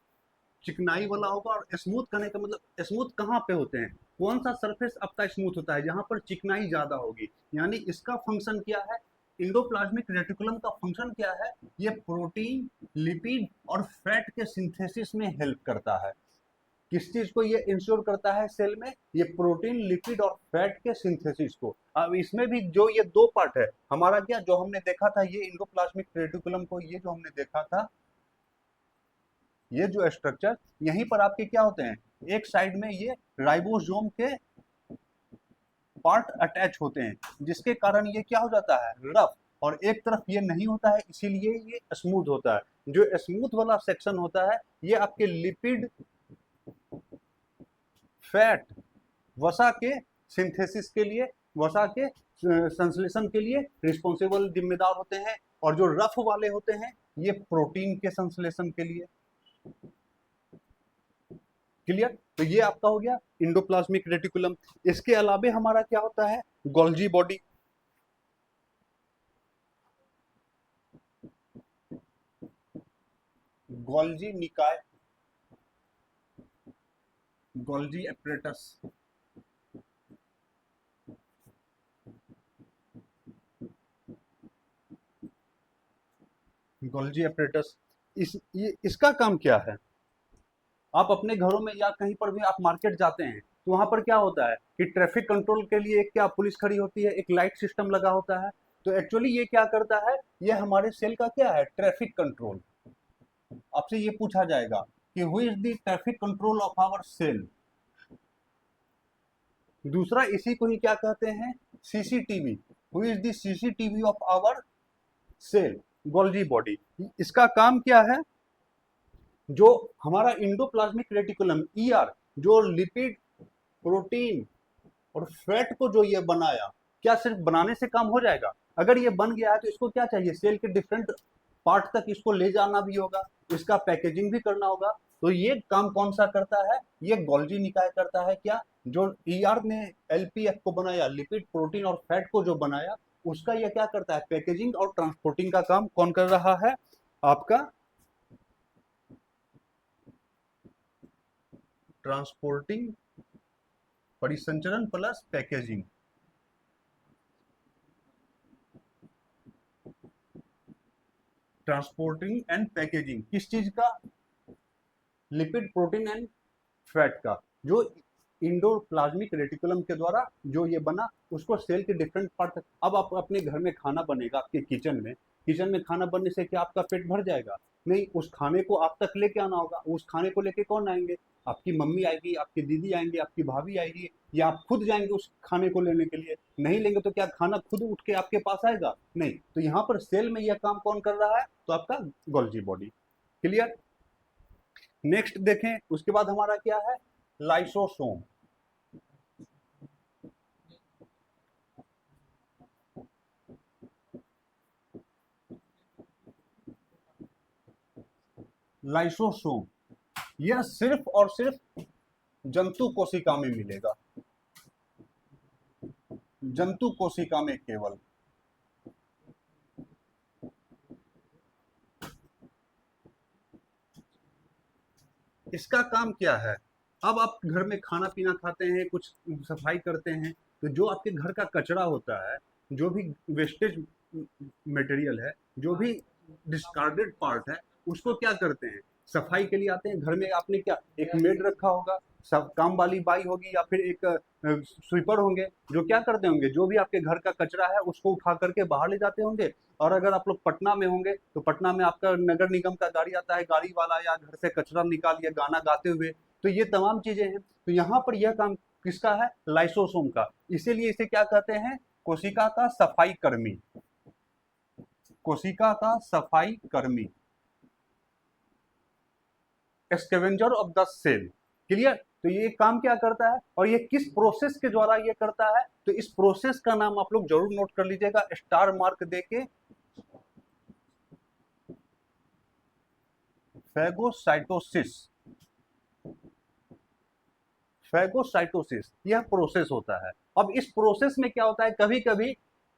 चिकनाई वाला होगा, और स्मूथ करने का मतलब स्मूथ कहाँ पे होते हैं, कौन सा सरफेस आपका स्मूथ होता है, जहां पर चिकनाई ज्यादा होगी। यानी इसका फंक्शन क्या है, इंडोप्लाज्मिक रेटिकुलम का फंक्शन क्या है? ये प्रोटीन, लिपिड और फैट के सिंथेसिस में हेल्प करता है। किस चीज को ये इंश्योर करता है सेल में? ये प्रोटीन, लिपिड और फैट के सिंथेसिस को। अब इसमें भी जो ये दो पार्ट है हमारा, क्या जो हमने देखा था ये इंडोप्लाज्मिक रेटिकुलम को, ये जो हमने देखा था, ये जो स्ट्रक्चर यहीं पर आपके क्या होते हैं, एक साइड में ये राइबोसोम के पार्ट अटैच होते हैं, जिसके कारण ये क्या हो जाता है, रफ, और एक तरफ ये नहीं होता है, इसीलिए ये स्मूथ होता है। जो स्मूथ वाला सेक्शन होता है ये आपके लिपिड, फैट, वसा के सिंथेसिस के लिए, वसा के संश्लेषण के लिए रिस्पॉन्सिबल, जिम्मेदार होते हैं, और जो रफ वाले होते हैं ये प्रोटीन के संश्लेषण के लिए। क्लियर? तो ये आपका हो गया इंडोप्लाज्मिक रेटिकुलम। इसके अलावे हमारा क्या होता है, गोल्जी बॉडी। गोल्जी निकाय, गोल्जी एपरेटस, गोल्जी एपरेटस। इसका काम क्या है? आप अपने घरों में या कहीं पर भी आप मार्केट जाते हैं तो वहां पर क्या होता है कि ट्रैफिक कंट्रोल के लिए एक क्या पुलिस खड़ी होती है, एक लाइट सिस्टम लगा होता है। तो एक्चुअली ये क्या करता है, ये हमारे सेल का क्या है, ट्रैफिक कंट्रोल। आपसे ये पूछा जाएगा कि who is the traffic control of our cell. दूसरा इसी को ही क्या कहते हैं, CCTV. Who is the CCTV of our cell, Golgi body. इसका काम क्या है, जो हमारा इंडोप्लाज्मिक रेटिकुलम ईआर, जो लिपिड, प्रोटीन और फैट को जो ये बनाया, क्या सिर्फ बनाने से काम हो जाएगा? अगर ये बन गया है तो इसको क्या चाहिए, सेल के डिफरेंट पार्ट तक इसको ले जाना भी होगा, इसका पैकेजिंग भी करना होगा। तो ये काम कौन सा करता है, ये गोल्जी निकाय करता है। क्या? जो ईआर ने एलपीएफ को बनाया, लिपिड, प्रोटीन और फैट को जो बनाया, उसका ये क्या करता है, पैकेजिंग और ट्रांसपोर्टिंग का काम कौन कर रहा है, आपका ट्रांसपोर्टिंग, परिसंचरण plus packaging. Transporting and packaging किस चीज का, लिपिड, प्रोटीन एंड फैट का, जो इंडोप्लाज्मिक रेटिकुलम के द्वारा जो ये बना, उसको सेल के डिफरेंट पार्ट। अब आप अपने घर में खाना बनेगा आपके किचन में, किचन में खाना बनने से क्या आपका पेट भर जाएगा? नहीं, उस खाने को आप तक लेके आना होगा। उस खाने को लेके कौन आएंगे? आपकी मम्मी आएगी, आपकी दीदी आएंगे, आपकी भाभी आएगी, या आप खुद जाएंगे उस खाने को लेने के लिए? नहीं लेंगे तो क्या खाना खुद उठ के आपके पास आएगा? नहीं। तो यहाँ पर सेल में यह काम कौन कर रहा है, तो आपका गोल्जी बॉडी। क्लियर? नेक्स्ट देखें, उसके बाद हमारा क्या है, लाइसोसोम। लाइसोसोम यह सिर्फ और सिर्फ जंतु कोशिका में मिलेगा, जंतु कोशिका में केवल। इसका काम क्या है, अब आप घर में खाना पीना खाते हैं, कुछ सफाई करते हैं, तो जो आपके घर का कचरा होता है, जो भी वेस्टेज मटेरियल है, जो भी डिस्कार्डेड पार्ट है, उसको क्या करते हैं, सफाई के लिए आते हैं। घर में आपने क्या, एक मेड रखा होगा, सब काम वाली बाई होगी, या फिर एक स्वीपर होंगे, जो क्या करते होंगे, जो भी आपके घर का कचरा है उसको उठा करके बाहर ले जाते होंगे। और अगर आप लोग पटना में होंगे तो पटना में आपका नगर निगम का गाड़ी आता है, गाड़ी वाला या घर से कचरा निकालिए गाना गाते हुए। तो ये तमाम चीजें हैं। तो यहाँ पर यह काम किसका है, लाइसोसोम का। इसीलिए इसे क्या कहते हैं, कोशिका का सफाई कर्मी, कोशिका का सफाई कर्मी, scavenger of the cell. Clear? तो ये काम क्या करता है और ये किस प्रोसेस के द्वारा ये करता है, तो इस प्रोसेस का नाम आप लोग जरूर नोट कर लीजिएगा, स्टार मार्क देके, फैगोसाइटोसिस। फैगोसाइटोसिस यह प्रोसेस होता है। अब इस प्रोसेस में क्या होता है, कभी कभी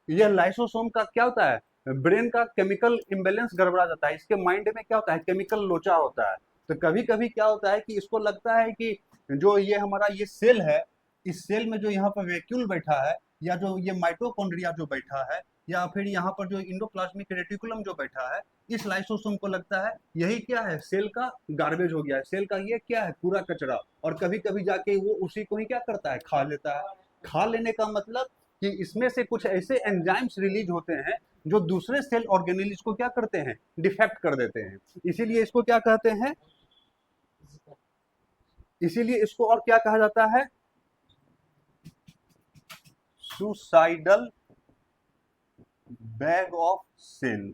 यह लाइसोसोम का क्या होता है, ब्रेन का केमिकल इम्बेलेंस गड़बड़ा जाता है, इसके माइंड में क्या होता है, केमिकल लोचा होता है। तो कभी कभी क्या होता है कि इसको लगता है कि जो ये हमारा ये सेल है, इस सेल में जो यहाँ पर वैक्यूल बैठा है, या जो ये माइटोकॉन्ड्रिया जो बैठा है, या फिर यहाँ पर जो इंडोप्लाज्मिक रेटिकुलम जो बैठा है, इस लाइसोसोम को लगता है यही क्या है, सेल का गार्बेज हो गया है, सेल का ये क्या है, पूरा कचरा। और कभी कभी जाके वो उसी को ही क्या करता है, खा लेता है। खा लेने का मतलब कि इसमें से कुछ ऐसे एंजाइम्स रिलीज होते हैं जो दूसरे सेल ऑर्गेनेल्स को क्या करते हैं, डिफेक्ट कर देते हैं। इसीलिए इसको क्या कहते हैं, इसीलिए इसको और क्या कहा जाता है, सुसाइडल बैग ऑफ सेल।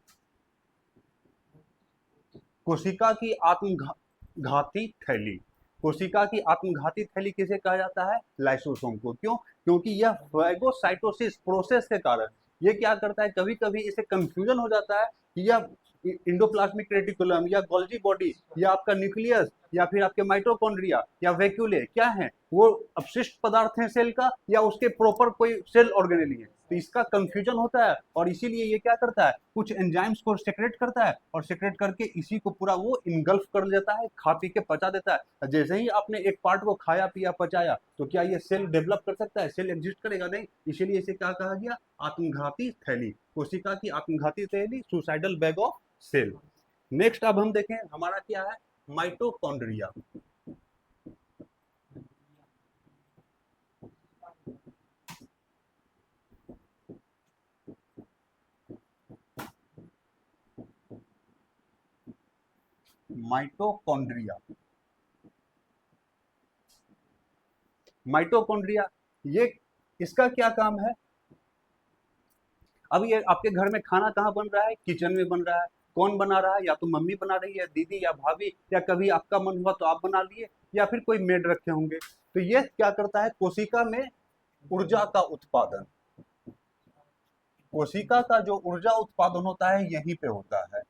कोशिका की आत्मघाती थैली। कोशिका की आत्मघाती थैली किसे कहा जाता है, लाइसोसोम को। क्यों, क्योंकि यह फैगोसाइटोसिस प्रोसेस के कारण ये क्या करता है, कभी कभी इसे कंफ्यूजन हो जाता है कि यह इंडोप्लाज्मिक रेटिकुलम या गोल्जी बॉडी या आपका न्यूक्लियस या फिर आपके माइटोकॉन्ड्रिया या वैक्यूले क्या है, वो अपशिष्ट पदार्थ है सेल का या उसके प्रॉपर कोई सेल ऑर्गेनेली है। तो इसका कंफ्यूजन होता है और इसीलिए ये क्या करता है, कुछ एंजाइम्स को सेक्रेट करता है और सेक्रेट करके इसी को पूरा वो इनगल्फ कर लेता है, खा पी के पचा देता है। जैसे ही आपने एक पार्ट को खाया पिया पचाया तो क्या ये सेल डेवलप कर सकता है, सेल एग्जिस्ट करेगा, नहीं। इसीलिए इसे क्या कहा गया, आत्मघाती थैली, कोशिका की आत्मघाती थैली, suicidal bag of cell. Next अब हम देखें हमारा क्या है, माइटोकॉन्ड्रिया। माइटोकॉन्ड्रिया, माइटोकॉन्ड्रिया ये, इसका क्या काम है। अब ये आपके घर में खाना कहाँ बन रहा है, किचन में बन रहा है। कौन बना रहा है, या तो मम्मी बना रही है, दीदी या भाभी, या कभी आपका मन हुआ तो आप बना लिए, या फिर कोई मेड रखे होंगे। तो ये क्या करता है, कोशिका में ऊर्जा का उत्पादन, कोशिका का जो ऊर्जा उत्पादन होता है यहीं पे होता है।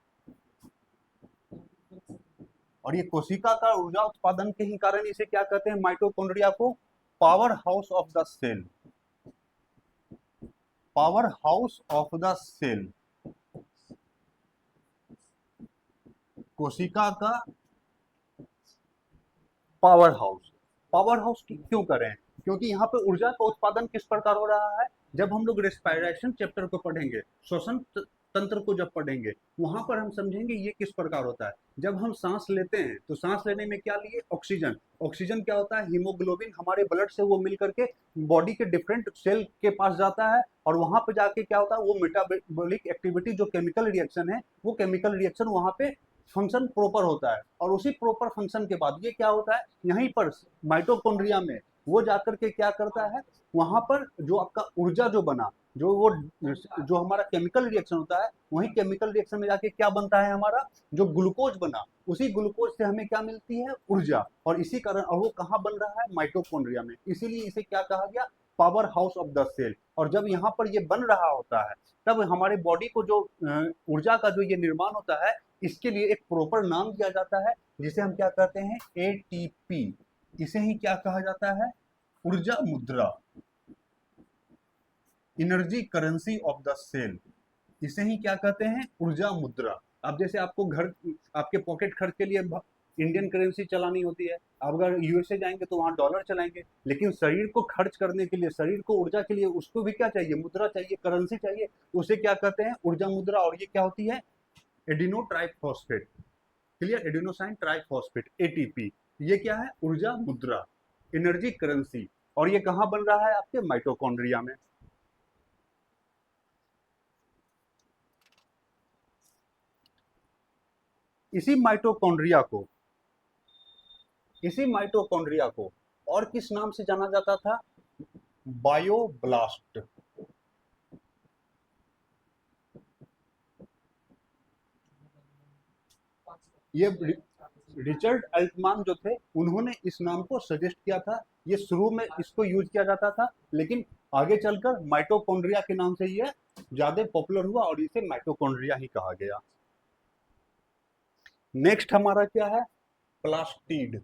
और ये कोशिका का ऊर्जा उत्पादन के ही कारण इसे क्या कहते हैं, माइटोकॉन्ड्रिया को power house of the cell, power house of the cell. कोशिका का पावर हाउस, पावर हाउस क्यों करें, क्योंकि यहाँ पे ऊर्जा का उत्पादन किस प्रकार हो रहा है। जब हम लोग रेस्पिरेशन चैप्टर को पढ़ेंगे, श्वसन तंत्र को जब पढ़ेंगे, वहां पर हम समझेंगे ये किस प्रकार होता है। जब हम सांस लेते हैं तो सांस लेने में क्या लिए, ऑक्सीजन। ऑक्सीजन क्या होता है, हीमोग्लोबिन हमारे ब्लड से वो मिल करके बॉडी के डिफरेंट सेल के पास जाता है और वहां पे जाके क्या होता है, वो मेटाबॉलिक एक्टिविटी जो केमिकल रिएक्शन है, वो केमिकल रिएक्शन वहां पे फंक्शन प्रॉपर होता है। और उसी प्रॉपर फंक्शन के बाद ये क्या होता है, यहीं पर माइटोकॉन्ड्रिया में वो जाकर के क्या करता है, वहां पर जो आपका ऊर्जा जो बना, जो वो जो हमारा केमिकल रिएक्शन होता है, वही केमिकल रिएक्शन में जाके क्या बनता है, हमारा जो ग्लूकोज बना, उसी ग्लूकोज से हमें क्या मिलती है, ऊर्जा। और इसी कारण, और वो कहाँ बन रहा है, माइटोकॉन्ड्रिया में। इसीलिए इसे क्या कहा गया, power house of the cell. और जब यहाँ पर ये बन रहा होता है, तब हमारे बॉडी को जो ऊर्जा का जो ये निर्माण होता है, इसके लिए एक प्रॉपर नाम दिया जाता है, जिसे हम क्या कहते हैं, एटीपी। इसे ही क्या कहा जाता है, ऊर्जा मुद्रा, energy currency of the cell. इसे ही क्या कहते हैं, ऊर्जा मुद्रा। अब जैसे आपको घर, आपके पॉकेट खर्च के लिए इंडियन करेंसी चलानी होती है, आप अगर यूएसए जाएंगे तो वहां डॉलर चलाएंगे, लेकिन शरीर को खर्च करने के लिए, शरीर को ऊर्जा के लिए, उसको भी क्या चाहिए, मुद्रा चाहिए, करेंसी चाहिए। उसे क्या कहते हैं, ऊर्जा मुद्रा। और ये क्या होती है, adeno triphosphate, clear, adenosine triphosphate, ATP. ये क्या है, ऊर्जा मुद्रा, एनर्जी करेंसी। और ये कहां बन रहा है, आपके माइटोकॉन्ड्रिया में। इसी माइटोकॉन्ड्रिया को, इसी माइटोकॉन्ड्रिया को और किस नाम से जाना जाता था, बायोब्लास्ट। ये रिचर्ड अल्टमान जो थे, उन्होंने इस नाम को सजेस्ट किया था। ये शुरू में इसको यूज किया जाता था, लेकिन आगे चलकर माइटोकॉन्ड्रिया के नाम से ये ज्यादा पॉपुलर हुआ और इसे माइटोकॉन्ड्रिया ही कहा गया। नेक्स्ट हमारा क्या है, प्लास्टिड,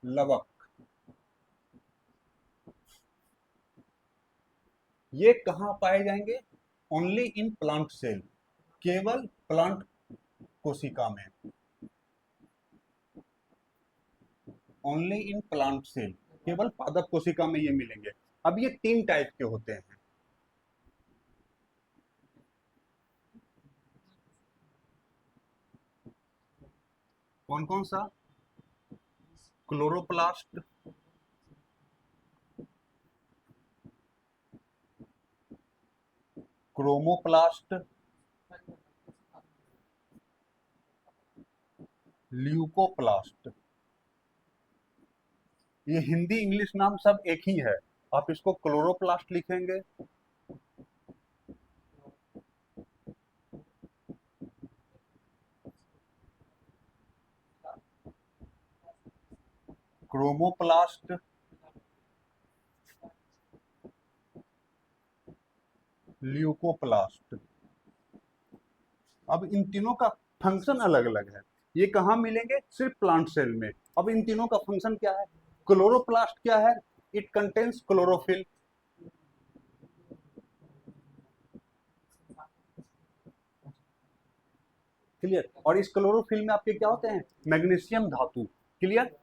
लवक। ये कहां पाए जाएंगे, ओनली इन प्लांट सेल, केवल प्लांट कोशिका में, ओनली इन प्लांट सेल, केवल पादप कोशिका में ये मिलेंगे। अब ये 3 टाइप के होते हैं। कौन कौन सा? Chloroplast, chromoplast, leucoplast. ये हिंदी इंग्लिश नाम सब एक ही है। आप इसको क्लोरोप्लास्ट लिखेंगे, क्रोमोप्लास्ट, ल्यूकोप्लास्ट। अब इन तीनों का फंक्शन अलग अलग है। ये कहाँ मिलेंगे? सिर्फ प्लांट सेल में। अब इन तीनों का फंक्शन क्या है? क्लोरोप्लास्ट क्या है? It contains chlorophyll. क्लियर? और इस क्लोरोफिल में आपके क्या होते हैं? मैग्नीशियम धातु। क्लियर?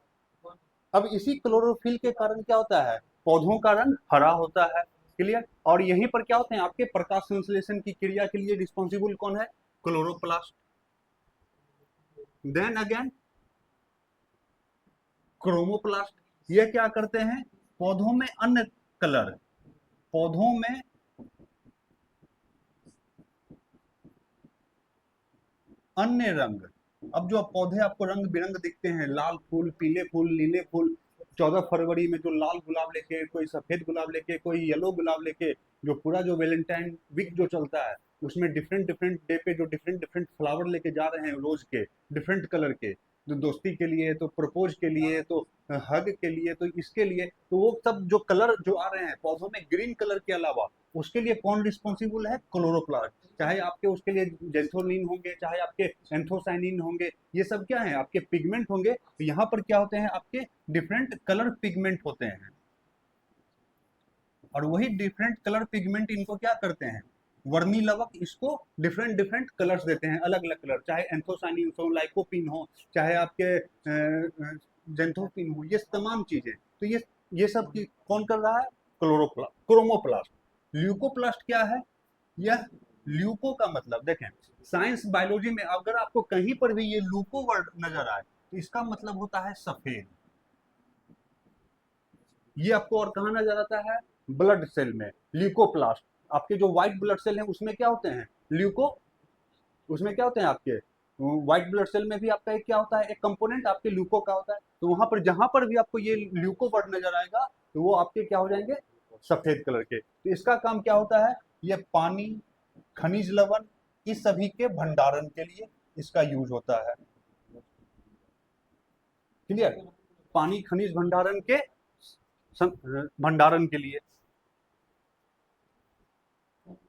अब इसी क्लोरोफिल के कारण क्या होता है? पौधों का रंग हरा होता है। क्लियर? और यहीं पर क्या होते हैं? आपके प्रकाश संश्लेषण की क्रिया के लिए रिस्पॉन्सिबल कौन है? क्लोरोप्लास्ट। देन अगेन क्रोमोप्लास्ट, ये क्या करते हैं? पौधों में अन्य कलर, पौधों में अन्य रंग। अब जो पौधे आपको रंग बिरंग दिखते हैं, लाल फूल, पीले फूल, नीले फूल, 14 फरवरी में जो लाल गुलाब लेके, कोई सफेद गुलाब लेके, कोई येलो गुलाब लेके, जो पूरा जो वैलेंटाइन वीक जो चलता है उसमें डिफरेंट डिफरेंट डे पे जो डिफरेंट डिफरेंट फ्लावर लेके जा रहे हैं रोज के, डिफरेंट कलर के, तो दोस्ती के लिए, तो प्रपोज के लिए, तो हग के लिए, तो इसके लिए, तो वो सब जो कलर जो आ रहे हैं पौधों में ग्रीन कलर के अलावा, उसके लिए कौन रिस्पॉन्सिबल है? क्लोरोप्लास्ट। चाहे आपके उसके लिए जेंथोनिन होंगे, चाहे आपके एंथोसाइनिन होंगे, ये सब क्या है? आपके पिगमेंट होंगे। तो यहाँ पर क्या होते हैं? आपके डिफरेंट कलर पिगमेंट होते हैं। और वही डिफरेंट कलर पिगमेंट इनको क्या करते हैं? वर्मी लवक इसको डिफरेंट डिफरेंट कलर्स देते हैं, अलग अलग कलर, चाहे एंथोसाइनिन हो, लाइकोपिन हो, चाहे आपके जेंथोपिन हो, ये तमाम चीजें। तो ये सब कौन कर रहा है? Chloroplast, chromoplast. ल्यूकोप्लास्ट क्या है? यह ल्यूको का मतलब देखें, साइंस बायोलॉजी में अगर आपको कहीं पर भी ये लूको वर्ड नजर आए तो इसका मतलब होता है सफेद। ये आपको और कहाँ नजर आता है? ब्लड सेल में, ल्यूकोप्लास्ट। आपके जो व्हाइट ब्लड सेल हैं उसमें क्या होते हैं? ल्यूको। उसमें क्या होते हैं आपके? व्हाइट ब्लड सेल में भी आपका एक क्या होता है? एक कंपोनेंट आपके ल्यूको का होता है। तो वहां पर जहां पर भी आपको ये ल्यूको वर्ड नजर आएगा तो वो आपके क्या हो जाएंगे? सफेद कलर के। तो इसका काम क्या होता है? ये पानी, खनिज लवण, इस सभी के भंडारण के लिए इसका यूज होता है। क्लियर? पानी खनिज भंडारण के भंडारण के लिए।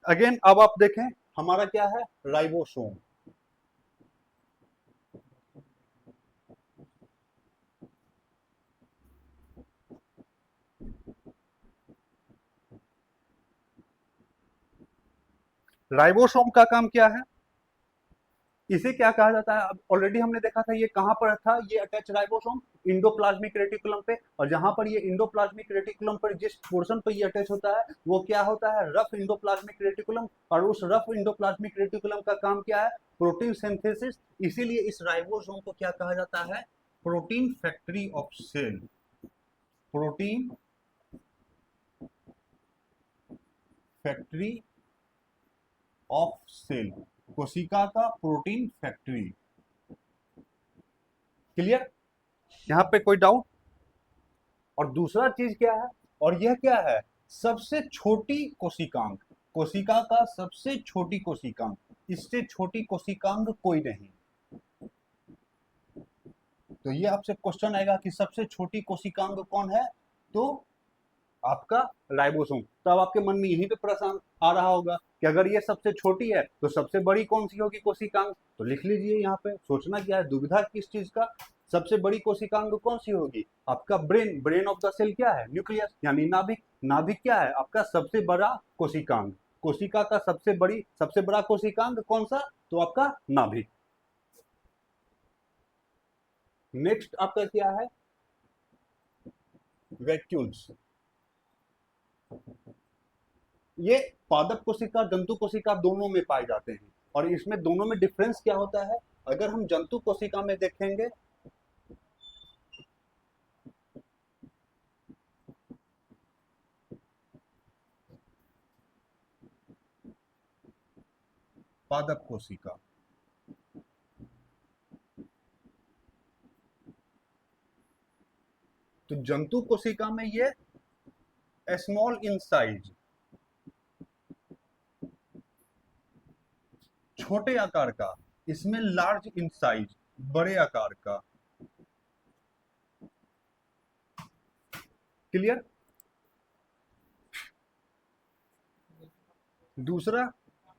अगेन अब आप देखें, हमारा क्या है? राइबोसोम। राइबोसोम का काम क्या है? इसे क्या कहा जाता है? अब ऑलरेडी हमने देखा था ये कहां पर था, ये अटैच राइबोसोम इंडोप्लाज्मिक रेटिकुलम पे। और जहां पर ये इंडोप्लाज्मिक रेटिकुलम पर जिस पोर्शन पर ये अटैच होता है वो क्या होता है? Rough endoplasmic reticulum. और उस रफ इंडोप्लाज्मिक रेटिकुलम का काम क्या है? Protein synthesis. इसीलिए इस राइबोसोम को क्या कहा जाता है? Protein factory of cell. Protein factory of cell, कोशिका का प्रोटीन फैक्ट्री। क्लियर? यहां पे कोई डाउट? और दूसरा चीज क्या है? और यह क्या है? सबसे छोटी कोशिकांग, कोशिका का सबसे छोटी कोशिकांग, इससे छोटी कोशिकांग कोई नहीं। तो ये आपसे क्वेश्चन आएगा कि सबसे छोटी कोशिकांग कौन है? तो आपका राइबोसोम। तो अब आपके मन में यहीं पे प्रश्न आ रहा होगा कि अगर ये सबसे छोटी है तो सबसे बड़ी कौन सी होगी कोशिकांग? तो लिख लीजिए यहाँ पे, सोचना क्या है, दुविधा किस चीज का? सबसे बड़ी कोशिकांग कौन सी होगी? आपका brain. Brain of the cell क्या है? न्यूक्लियस, यानी नाभिक। नाभिक क्या है? आपका सबसे बड़ा कोशिकांग। कोशिका का सबसे बड़ा कोशिकांग कौन सा? तो आपका नाभिक। नेक्स्ट आपका क्या है? वैक्यूल्स। ये पादप कोशिका जंतु कोशिका दोनों में पाए जाते हैं। और इसमें दोनों में डिफरेंस क्या होता है? अगर हम जंतु कोशिका में देखेंगे पादप कोशिका, तो जंतु कोशिका में ये स्मॉल इन साइज, छोटे आकार का, इसमें लार्ज इन साइज, बड़े आकार का। क्लियर? दूसरा,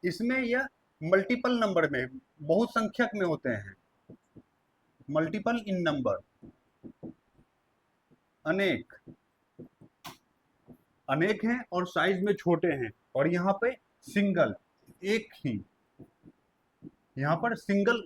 इसमें यह मल्टीपल नंबर में, बहुत संख्यक में होते हैं, मल्टीपल इन नंबर, अनेक, अनेक हैं और साइज में छोटे हैं। और यहाँ पे सिंगल, एक ही, यहाँ पर सिंगल,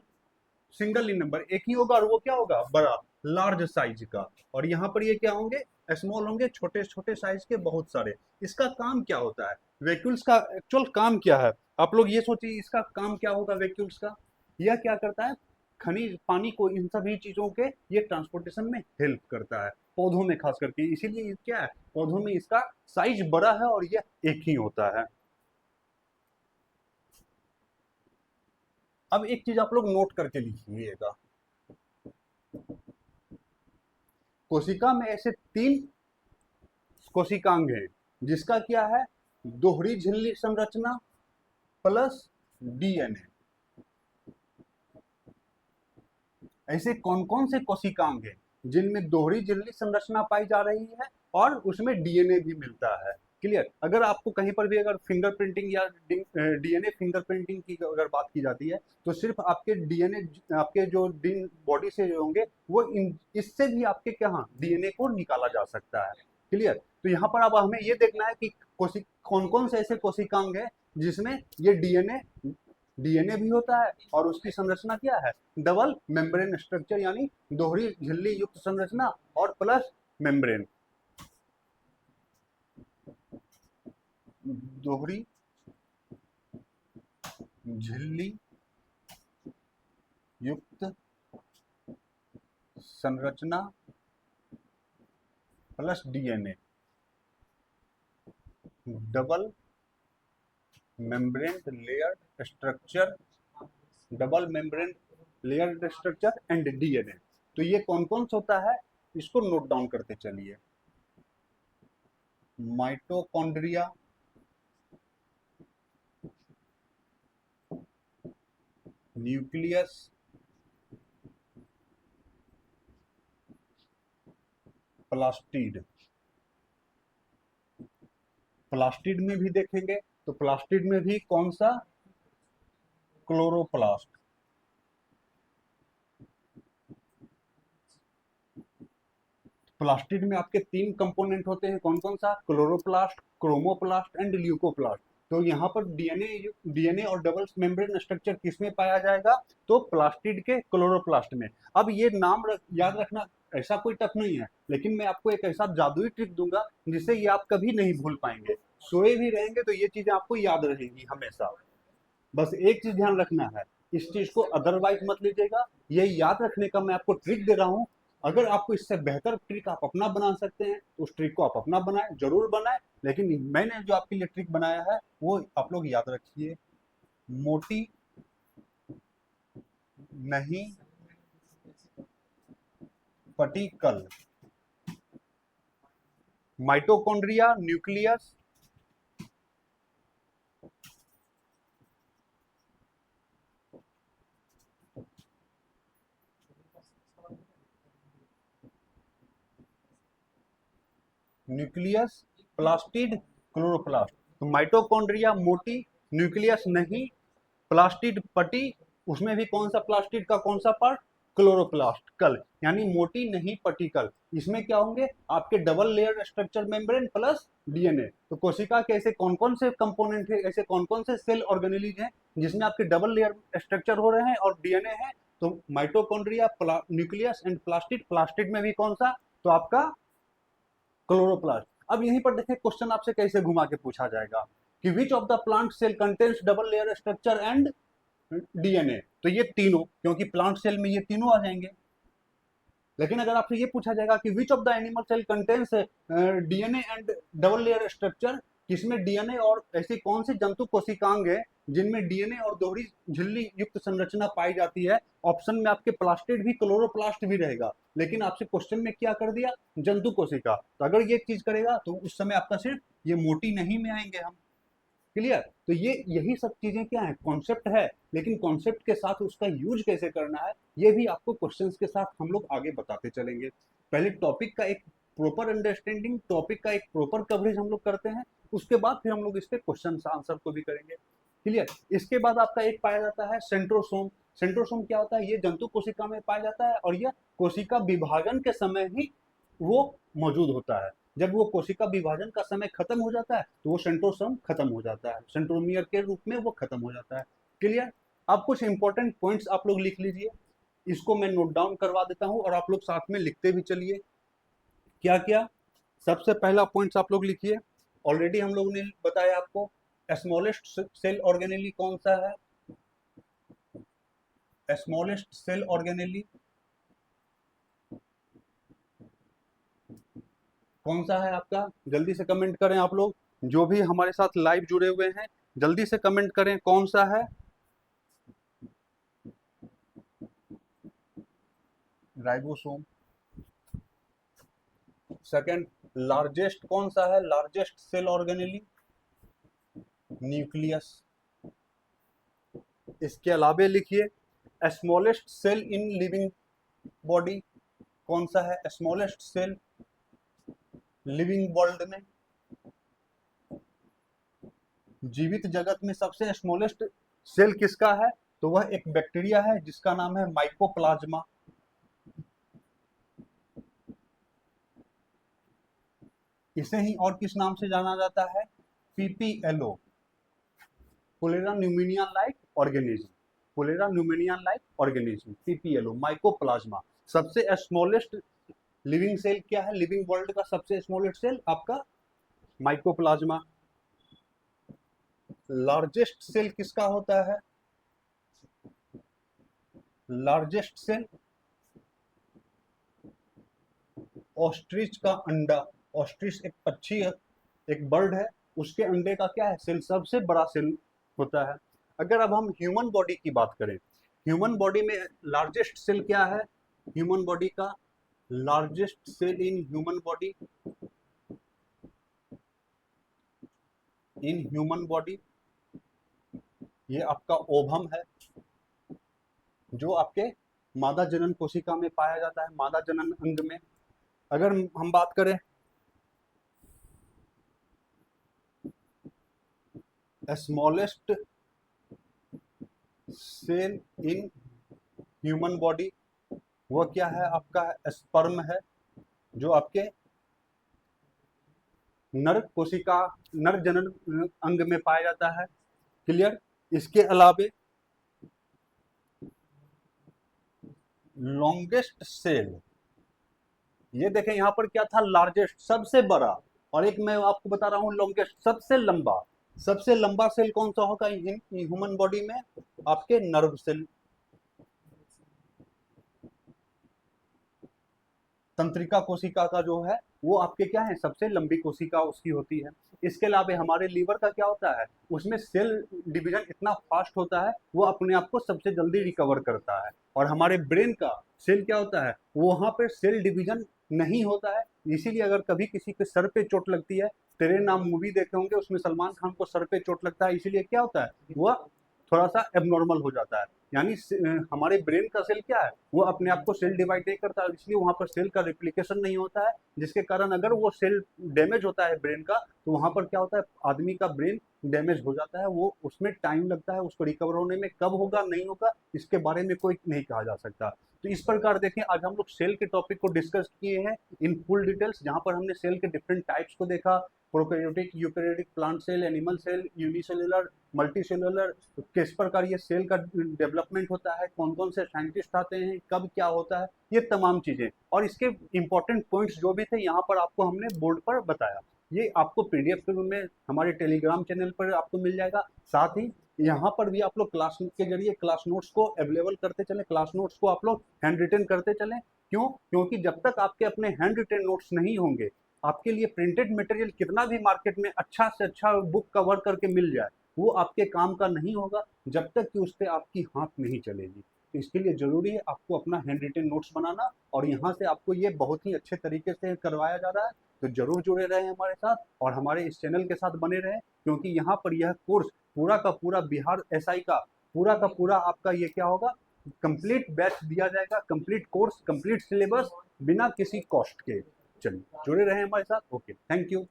सिंगल इन नंबर एक ही होगा, और वो क्या होगा? बड़ा, लार्ज साइज का। और यहाँ पर ये क्या होंगे? स्मॉल होंगे, छोटे छोटे साइज के बहुत सारे। इसका काम क्या होता है? वैक्यूल्स का एक्चुअल काम क्या है? आप लोग ये सोचिए, इसका काम क्या होगा वैक्यूल्स का? यह क्या करता है? खनिज, पानी को, इन सभी चीजों के ये ट्रांसपोर्टेशन में हेल्प करता है, पौधों में खास करके। इसीलिए क्या है, पौधों में इसका साइज बड़ा है और यह एक ही होता है। अब एक चीज आप लोग नोट करके लिखिएगा, कोशिका में ऐसे 3 कोशिकांग हैं, जिसका क्या है? दोहरी झिल्ली संरचना प्लस डीएनए। ऐसे कौन कौन से कोशिकांग हैं जिनमें दोहरी झिल्ली संरचना पाई जा रही है और उसमें डीएनए भी मिलता है? क्लियर? अगर आपको कहीं पर भी अगर फिंगरप्रिंटिंग या डीएनए फिंगरप्रिंटिंग की अगर बात की जाती है, तो सिर्फ आपके डीएनए, आपके जो बॉडी से जो होंगे वो इससे भी आपके क्या डीएनए को निकाला जा सकता है। क्लियर? तो यहाँ पर अब हमें ये देखना है कि कौन कौन से ऐसे कोशिकांग है जिसमें ये डीएनए भी होता है और उसकी संरचना क्या है? डबल मेम्ब्रेन स्ट्रक्चर, यानी दोहरी झिल्ली युक्त संरचना और प्लस मेम्ब्रेन, दोहरी झिल्ली युक्त संरचना plus DNA, double membrane layered structure, double membrane layered structure and DNA. तो ये कौन कौन सा होता है, इसको नोट डाउन करते चलिए। Mitochondria, nucleus, plastid. प्लास्टिड में भी देखेंगे तो प्लास्टिड में भी कौन सा? क्लोरोप्लास्ट। प्लास्टिड में आपके 3 कंपोनेंट होते हैं, कौन कौन सा? Chloroplast, chromoplast and leucoplast. तो यहाँ पर डीएनए और डबल मेम्ब्रेन स्ट्रक्चर किसमें पाया जाएगा? तो प्लास्टिड के क्लोरोप्लास्ट में। अब ये नाम याद रखना ऐसा कोई टफ नहीं है, लेकिन मैं आपको एक ऐसा जादुई ट्रिक दूंगा जिससे ये आप कभी नहीं भूल पाएंगे। सोए भी रहेंगे तो ये चीजें आपको याद रहेंगी हमेशा। बस एक चीज ध्यान रखना है, इस चीज को अदरवाइज मत लीजिएगा, ये याद रखने का मैं आपको ट्रिक दे रहा हूं। अगर आपको इससे बेहतर ट्रिक आप अपना बना सकते हैं तो उस ट्रिक को आप अपना बनाएं, जरूर बनाएं। लेकिन मैंने जो आपके लिए ट्रिक बनाया है वो आप लोग याद रखिए, मोटी नहीं पटिकल, mitochondria, nucleus, nucleus, plastid, chloroplast. तो माइटोकॉन्ड्रिया मोटी, न्यूक्लियस नहीं, प्लास्टिड पटी, उसमें भी कौन सा प्लास्टिड का कौन सा पार्ट? क्लोरोप्लास्ट कल, यानी मोटी नहीं पटिकल। इसमें क्या होंगे? आपके double layer structure membrane plus DNA. तो कोशिका के ऐसे कौन कौन से कंपोनेंट है, ऐसे कौन कौन से सेल ऑर्गेनेलिज हैं जिसमें आपके डबल लेयर स्ट्रक्चर हो रहे हैं और डीएनए है? तो mitochondria, nucleus and plastid. Plastid में भी कौन सा? तो आपका क्लोरोप्लास्ट। अब यहीं पर देखें क्वेश्चन आपसे कैसे घुमा के पूछा जाएगा कि which of the plant cell contains double layer structure and DNA. तो ये तीनों, क्योंकि प्लांट सेल में ये तीनों आ जाएंगे। लेकिन अगर आपसे ये पूछा जाएगा कि which of the animal cell contains DNA and double layer structure, किसमें डीएनए और ऐसी कौन सी जंतु कोशिकांग है जिनमें डीएनए और दोहरी झिल्ली युक्त संरचना पाई जाती है। ऑप्शन में आपके प्लास्टिड भी, क्लोरोप्लास्ट भी रहेगा, लेकिन आपसे क्वेश्चन में क्या कर दिया, जंतु कोशिका। तो अगर ये चीज करेगा तो उस समय आपका सिर्फ ये मोटी नहीं में आएंगे हम। क्लियर। तो ये यही सब चीजें क्या है, कॉन्सेप्ट है, लेकिन कॉन्सेप्ट के साथ उसका यूज कैसे करना है ये भी आपको क्वेश्चंस के साथ हम लोग आगे बताते चलेंगे। पहले टॉपिक का एक प्रॉपर अंडरस्टैंडिंग, टॉपिक का एक प्रॉपर कवरेज हम लोग करते हैं, उसके बाद फिर हम लोग इसके क्वेश्चन आंसर को भी करेंगे। क्लियर। इसके बाद आपका एक पाया जाता है सेंट्रोसोम। सेंट्रोसोम क्या होता है, ये जंतु कोशिका में पाया जाता है और यह कोशिका विभाजन के समय ही वो मौजूद होता है। जब वो कोशिका विभाजन का समय खत्म हो जाता है तो वो सेंट्रोसोम खत्म हो जाता है, सेंट्रोमियर के रूप में वो खत्म हो जाता है। क्लियर। अब कुछ इंपॉर्टेंट पॉइंट्स आप लोग लिख लीजिए, इसको मैं नोट डाउन करवा देता हूं और आप लोग साथ में लिखते भी चलिए। क्या क्या, सबसे पहला पॉइंट्स आप लोग लिखिए। ऑलरेडी हम लोगों ने बताया आपको स्मॉलेस्ट सेल ऑर्गेनेली कौन सा है, स्मॉलेस्ट सेल ऑर्गेनेली कौन सा है आपका, जल्दी से कमेंट करें आप लोग, जो भी हमारे साथ लाइव जुड़े हुए हैं जल्दी से कमेंट करें कौन सा है। राइबोसोम। सेकंड, लार्जेस्ट कौन सा है, लार्जेस्ट सेल ऑर्गेनेली, न्यूक्लियस। इसके अलावे लिखिए smallest cell in living body कौन सा है, स्मॉलेस्ट सेल लिविंग वर्ल्ड में, जीवित जगत में सबसे स्मॉलेस्ट सेल किसका है, तो वह एक बैक्टीरिया है जिसका नाम है माइकोप्लाज्मा। इसे ही और किस नाम से जाना जाता है, PPLO, cholera pneumonia like organism, cholera pneumonia like organism, PPLO, mycoplasma. सबसे स्मॉलेस्ट लिविंग सेल क्या है, लिविंग वर्ल्ड का सबसे स्मॉलेस्ट सेल आपका माइकोप्लाज्मा। लार्जेस्ट सेल किसका होता है, लार्जेस्ट सेल ऑस्ट्रिच का अंडा। ऑस्ट्रिच एक पक्षी है, एक बर्ड है, उसके अंडे का क्या है, सेल सबसे बड़ा सेल होता है। अगर अब हम ह्यूमन बॉडी की बात करें, ह्यूमन बॉडी में लार्जेस्ट सेल क्या है, ह्यूमन बॉडी का largest cell in human body, in human body ये आपका ओवम है, जो आपके मादा जनन कोशिका में पाया जाता है, मादा जनन अंग में। अगर हम बात करें smallest cell in human body, वो क्या है आपका, स्पर्म है, जो आपके नर कोशिका, नर जनन अंग में पाया जाता है। क्लियर। इसके अलावे लॉन्गेस्ट सेल, ये देखें यहां पर क्या था, लार्जेस्ट सबसे बड़ा, और एक मैं आपको बता रहा हूं लॉन्गेस्ट सबसे लंबा। सबसे लंबा सेल कौन सा होगा ह्यूमन बॉडी में, आपके नर्व सेल, तंत्रिका कोशिका का जो है वो आपके क्या है, सबसे लंबी कोशिका उसकी होती है। इसके अलावा हमारे लीवर का क्या होता है, उसमें सेल डिवीजन इतना फास्ट होता है, वो अपने आप को सबसे जल्दी रिकवर करता है। और हमारे ब्रेन का सेल क्या होता है, वहां पर सेल डिवीजन नहीं होता है। इसीलिए अगर कभी किसी के सर पे चोट लगती है, तेरे नाम मूवी देखे होंगे, उसमें सलमान खान को सर पे चोट लगता है, इसीलिए क्या होता है, वह थोड़ा सा एबनॉर्मल हो जाता है। यानी हमारे ब्रेन का सेल क्या है, वो अपने आप को सेल डिवाइड नहीं करता है, इसलिए वहां पर सेल का रिप्लिकेशन नहीं होता है, जिसके कारण अगर वो सेल डैमेज होता है ब्रेन का, तो वहां पर क्या होता है, आदमी का ब्रेन डैमेज हो जाता है, वो उसमें टाइम लगता है, उसको रिकवर होने में। कब होगा नहीं होगा इसके बारे में कोई नहीं कहा जा सकता। तो इस प्रकार देखें, आज हम लोग सेल के टॉपिक को डिस्कस किए हैं इन फुल डिटेल्स, जहां पर हमने सेल के डिफरेंट टाइप्स को देखा, prokaryotic, eukaryotic, plant cell, animal cell, unicellular, multicellular, किस प्रकार ये सेल का डेवलपमेंट होता है, कौन कौन से साइंटिस्ट आते हैं, कब क्या होता है, ये तमाम चीजें और इसके इंपॉर्टेंट पॉइंट्स जो भी थे यहाँ पर आपको हमने बोर्ड पर बताया। ये आपको पीडीएफ के रूप में हमारे टेलीग्राम चैनल पर आपको मिल जाएगा। साथ ही यहाँ पर भी आप लोग क्लास के जरिए क्लास नोट्स को अवेलेबल करते चलें, क्लास नोट्स को आप लोग हैंड रिटन करते चलें। क्यों? क्योंकि जब तक आपके अपने हैंड रिटन नोट्स नहीं होंगे, आपके लिए प्रिंटेड मटेरियल कितना भी मार्केट में अच्छा से अच्छा बुक कवर करके मिल जाए, वो आपके काम का नहीं होगा जब तक कि उस पर आपकी हाथ नहीं चलेगी। तो इसके लिए ज़रूरी है आपको अपना हैंड रिटन नोट्स बनाना, और यहाँ से आपको ये बहुत ही अच्छे तरीके से करवाया जा रहा है। तो ज़रूर जुड़े रहें हमारे साथ और हमारे इस चैनल के साथ बने रहें, क्योंकि यहाँ पर यह कोर्स पूरा का पूरा बिहार एसआई का पूरा आपका ये क्या होगा, कंप्लीट बैच दिया जाएगा, कंप्लीट कोर्स, कंप्लीट सिलेबस, बिना किसी कॉस्ट के। चलिए जुड़े रहें हमारे साथ। Okay, thank you.